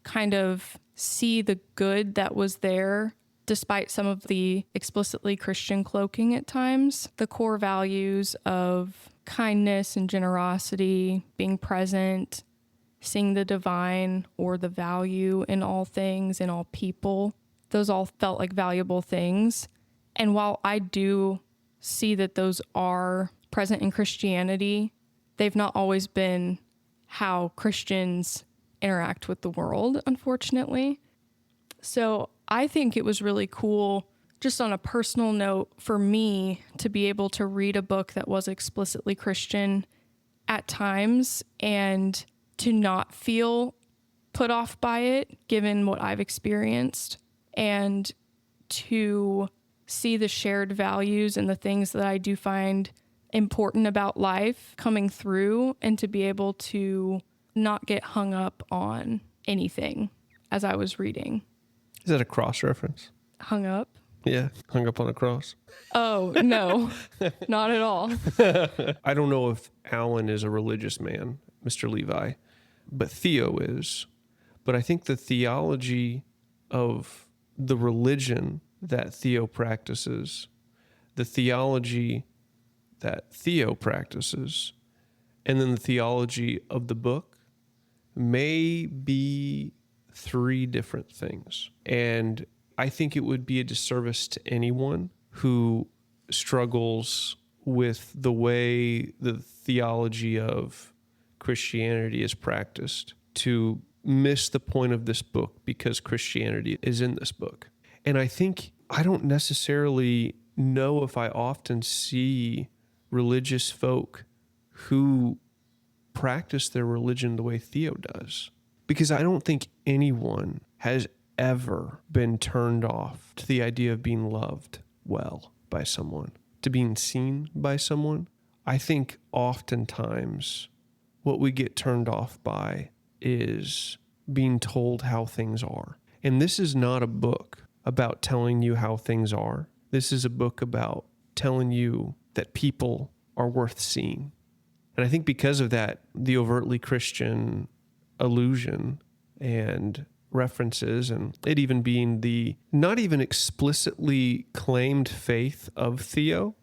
kind of see the good that was there despite some of the explicitly Christian cloaking at times. The core values of kindness and generosity, being present, seeing the divine or the value in all things, in all people. Those all felt like valuable things. And while I do see that those are present in Christianity, they've not always been how Christians interact with the world, unfortunately. So I think it was really cool, just on a personal note, for me to be able to read a book that was explicitly Christian at times and to not feel put off by it, given what I've experienced, and to see the shared values and the things that I do find important about life coming through, and to be able to not get hung up on anything as I was reading. Is that a cross reference? Hung up? Yeah, hung up on a cross. Oh, no, not at all. I don't know if Alan is a religious man, Mr. Levi, but Theo is. But I think the theology of the religion that Theo practices, the theology that Theo practices, and then the theology of the book may be 3 different things. And I think it would be a disservice to anyone who struggles with the way the theology of Christianity is practiced to miss the point of this book because Christianity is in this book. And I think I don't necessarily know if I often see religious folk who practice their religion the way Theo does. Because I don't think anyone has ever been turned off to the idea of being loved well by someone, to being seen by someone. I think oftentimes what we get turned off by is being told how things are. And this is not a book about telling you how things are. This is a book about telling you that people are worth seeing. And I think because of that, the overtly Christian allusion and references, and it even being the not even explicitly claimed faith of Theo,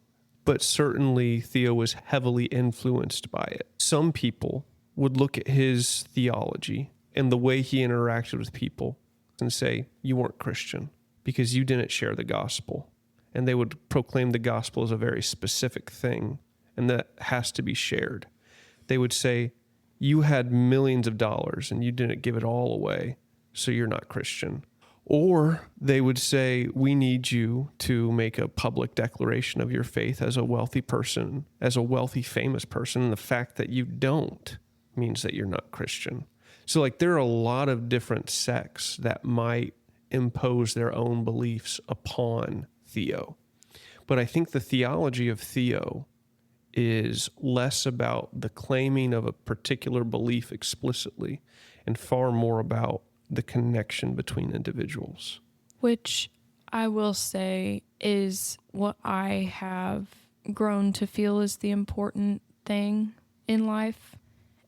but certainly Theo was heavily influenced by it. Some people would look at his theology and the way he interacted with people and say, you weren't Christian because you didn't share the gospel. And they would proclaim the gospel as a very specific thing, and that has to be shared. They would say, you had millions of dollars and you didn't give it all away, so you're not Christian. Or they would say, we need you to make a public declaration of your faith as a wealthy person, as a wealthy, famous person. And the fact that you don't means that you're not Christian. So like there are a lot of different sects that might impose their own beliefs upon Theo. But I think the theology of Theo is less about the claiming of a particular belief explicitly and far more about the connection between individuals. Which I will say is what I have grown to feel is the important thing in life.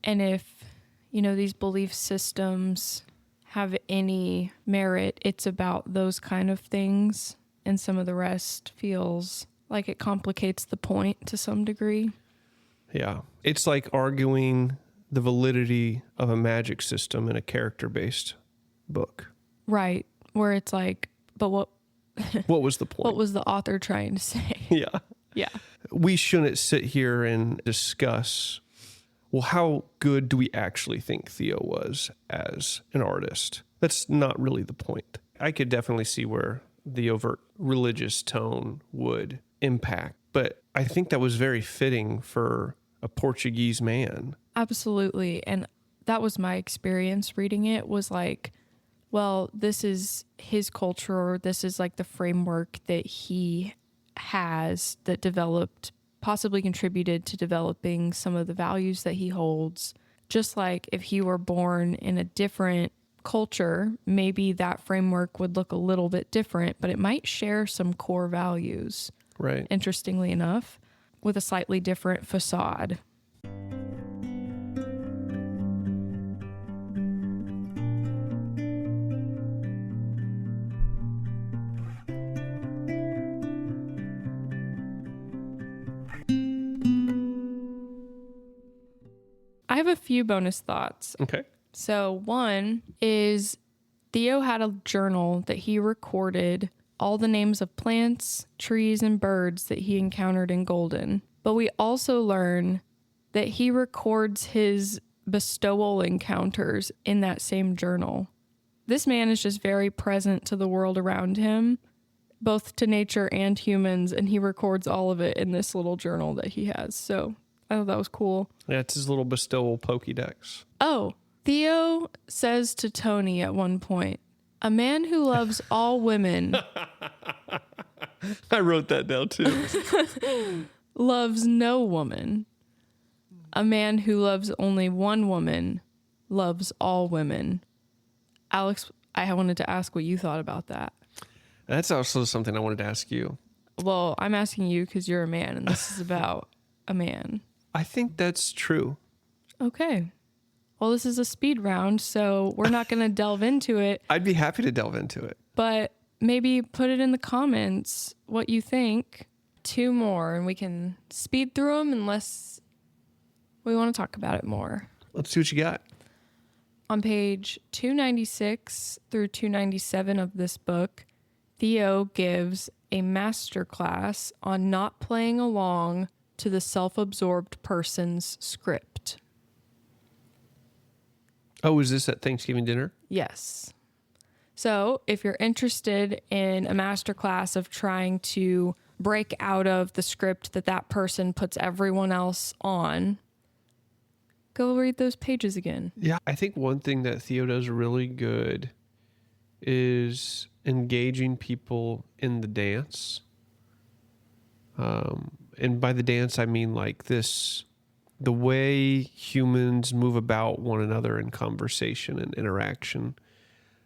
And if, these belief systems have any merit, it's about those kind of things. And some of the rest feels like it complicates the point to some degree. Yeah. It's like arguing the validity of a magic system in a character-based book. Right. Where it's like, but what was the point? What was the author trying to say? Yeah. Yeah. We shouldn't sit here and discuss, well, how good do we actually think Theo was as an artist? That's not really the point. I could definitely see where the overt religious tone would impact, but I think that was very fitting for a Portuguese man. Absolutely. And that was my experience reading it, was like, well, this is his culture, or this is like the framework that he has that developed, possibly contributed to developing some of the values that he holds. Just like if he were born in a different culture, maybe that framework would look a little bit different, but it might share some core values. Right. Interestingly enough, with a slightly different facade. I have a few bonus thoughts. Okay. So one is Theo had a journal that he recorded all the names of plants, trees, and birds that he encountered in Golden. But we also learn that he records his bestowal encounters in that same journal. This man is just very present to the world around him, both to nature and humans, and he records all of it in this little journal that he has. So I thought that was cool. Yeah, it's his little bestowal Pokédex. Oh, Theo says to Tony at one point, a man who loves all women I wrote that down too. loves no woman. A man who loves only one woman loves all women. Alex, I wanted to ask what you thought about that. That's also something I wanted to ask you. Well, I'm asking you because you're a man, and this is about a man. I think that's true. Okay. Well, this is a speed round, so we're not going to delve into it. I'd be happy to delve into it. But maybe put it in the comments what you think. 2 more, and we can speed through them unless we want to talk about it more. Let's see what you got. On page 296 through 297 of this book, Theo gives a masterclass on not playing along to the self-absorbed person's script. Oh, is this at Thanksgiving dinner? Yes. So if you're interested in a masterclass of trying to break out of the script that person puts everyone else on, go read those pages again. Yeah, I think one thing that Theo does really good is engaging people in the dance. And by the dance, I mean like this, the way humans move about one another in conversation and interaction.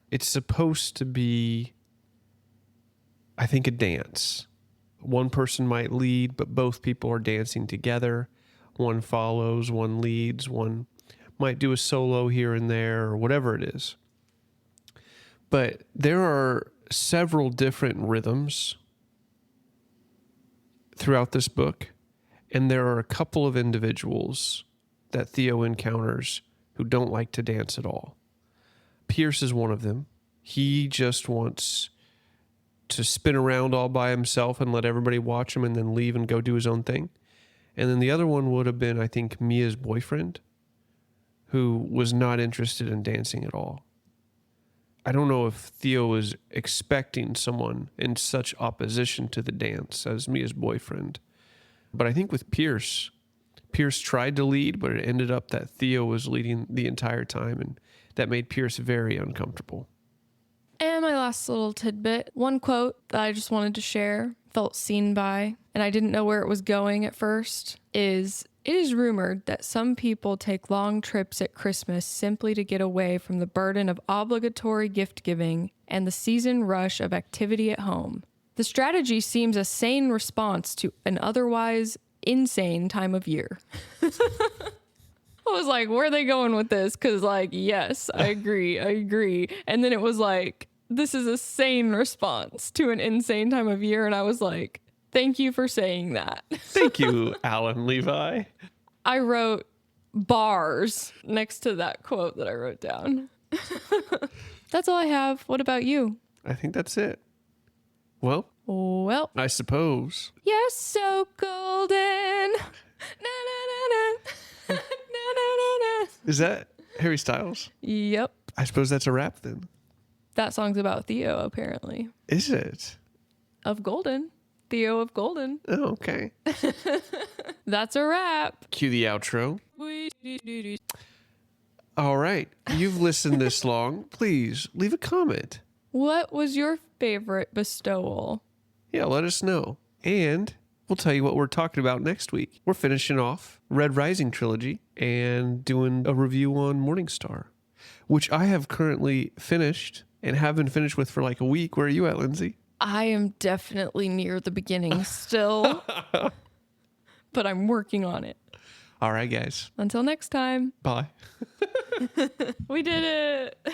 It's supposed to be, I think, a dance. One person might lead, but both people are dancing together. One follows, one leads, one might do a solo here and there, or whatever it is. But there are several different rhythms throughout this book, and there are a couple of individuals that Theo encounters who don't like to dance at all. Pierce is one of them. He just wants to spin around all by himself and let everybody watch him and then leave and go do his own thing. And then the other one would have been, I think, Mia's boyfriend, who was not interested in dancing at all. I don't know if Theo was expecting someone in such opposition to the dance as Mia's boyfriend. But I think with Pierce tried to lead, but it ended up that Theo was leading the entire time, and that made Pierce very uncomfortable. And my last little tidbit, one quote that I just wanted to share, felt seen by, and I didn't know where it was going at first, is, "It is rumored that some people take long trips at Christmas simply to get away from the burden of obligatory gift giving and the season rush of activity at home. The strategy seems a sane response to an otherwise insane time of year." I was like, where are they going with this? Because, like, yes, I agree. And then it was like, this is a sane response to an insane time of year. And I was like, thank you for saying that. Thank you, Alan Levi. I wrote bars next to that quote that I wrote down. That's all I have. What about you? I think that's it. Well, I suppose. You're so golden. Na, na, na, na. Na, na, na, na. Is that Harry Styles? Yep. I suppose that's a wrap then. That song's about Theo, apparently. Is it? Of Golden. Theo of Golden. Oh, okay. That's a wrap. Cue the outro. All right. You've listened this long. Please leave a comment. What was your favorite bestowal? Yeah, let us know. And we'll tell you what we're talking about next week. We're finishing off Red Rising trilogy and doing a review on Morningstar, which I have currently finished and have been finished with for like a week. Where are you at, Lindsey? I am definitely near the beginning still, but I'm working on it. All right, guys. Until next time. Bye. We did it.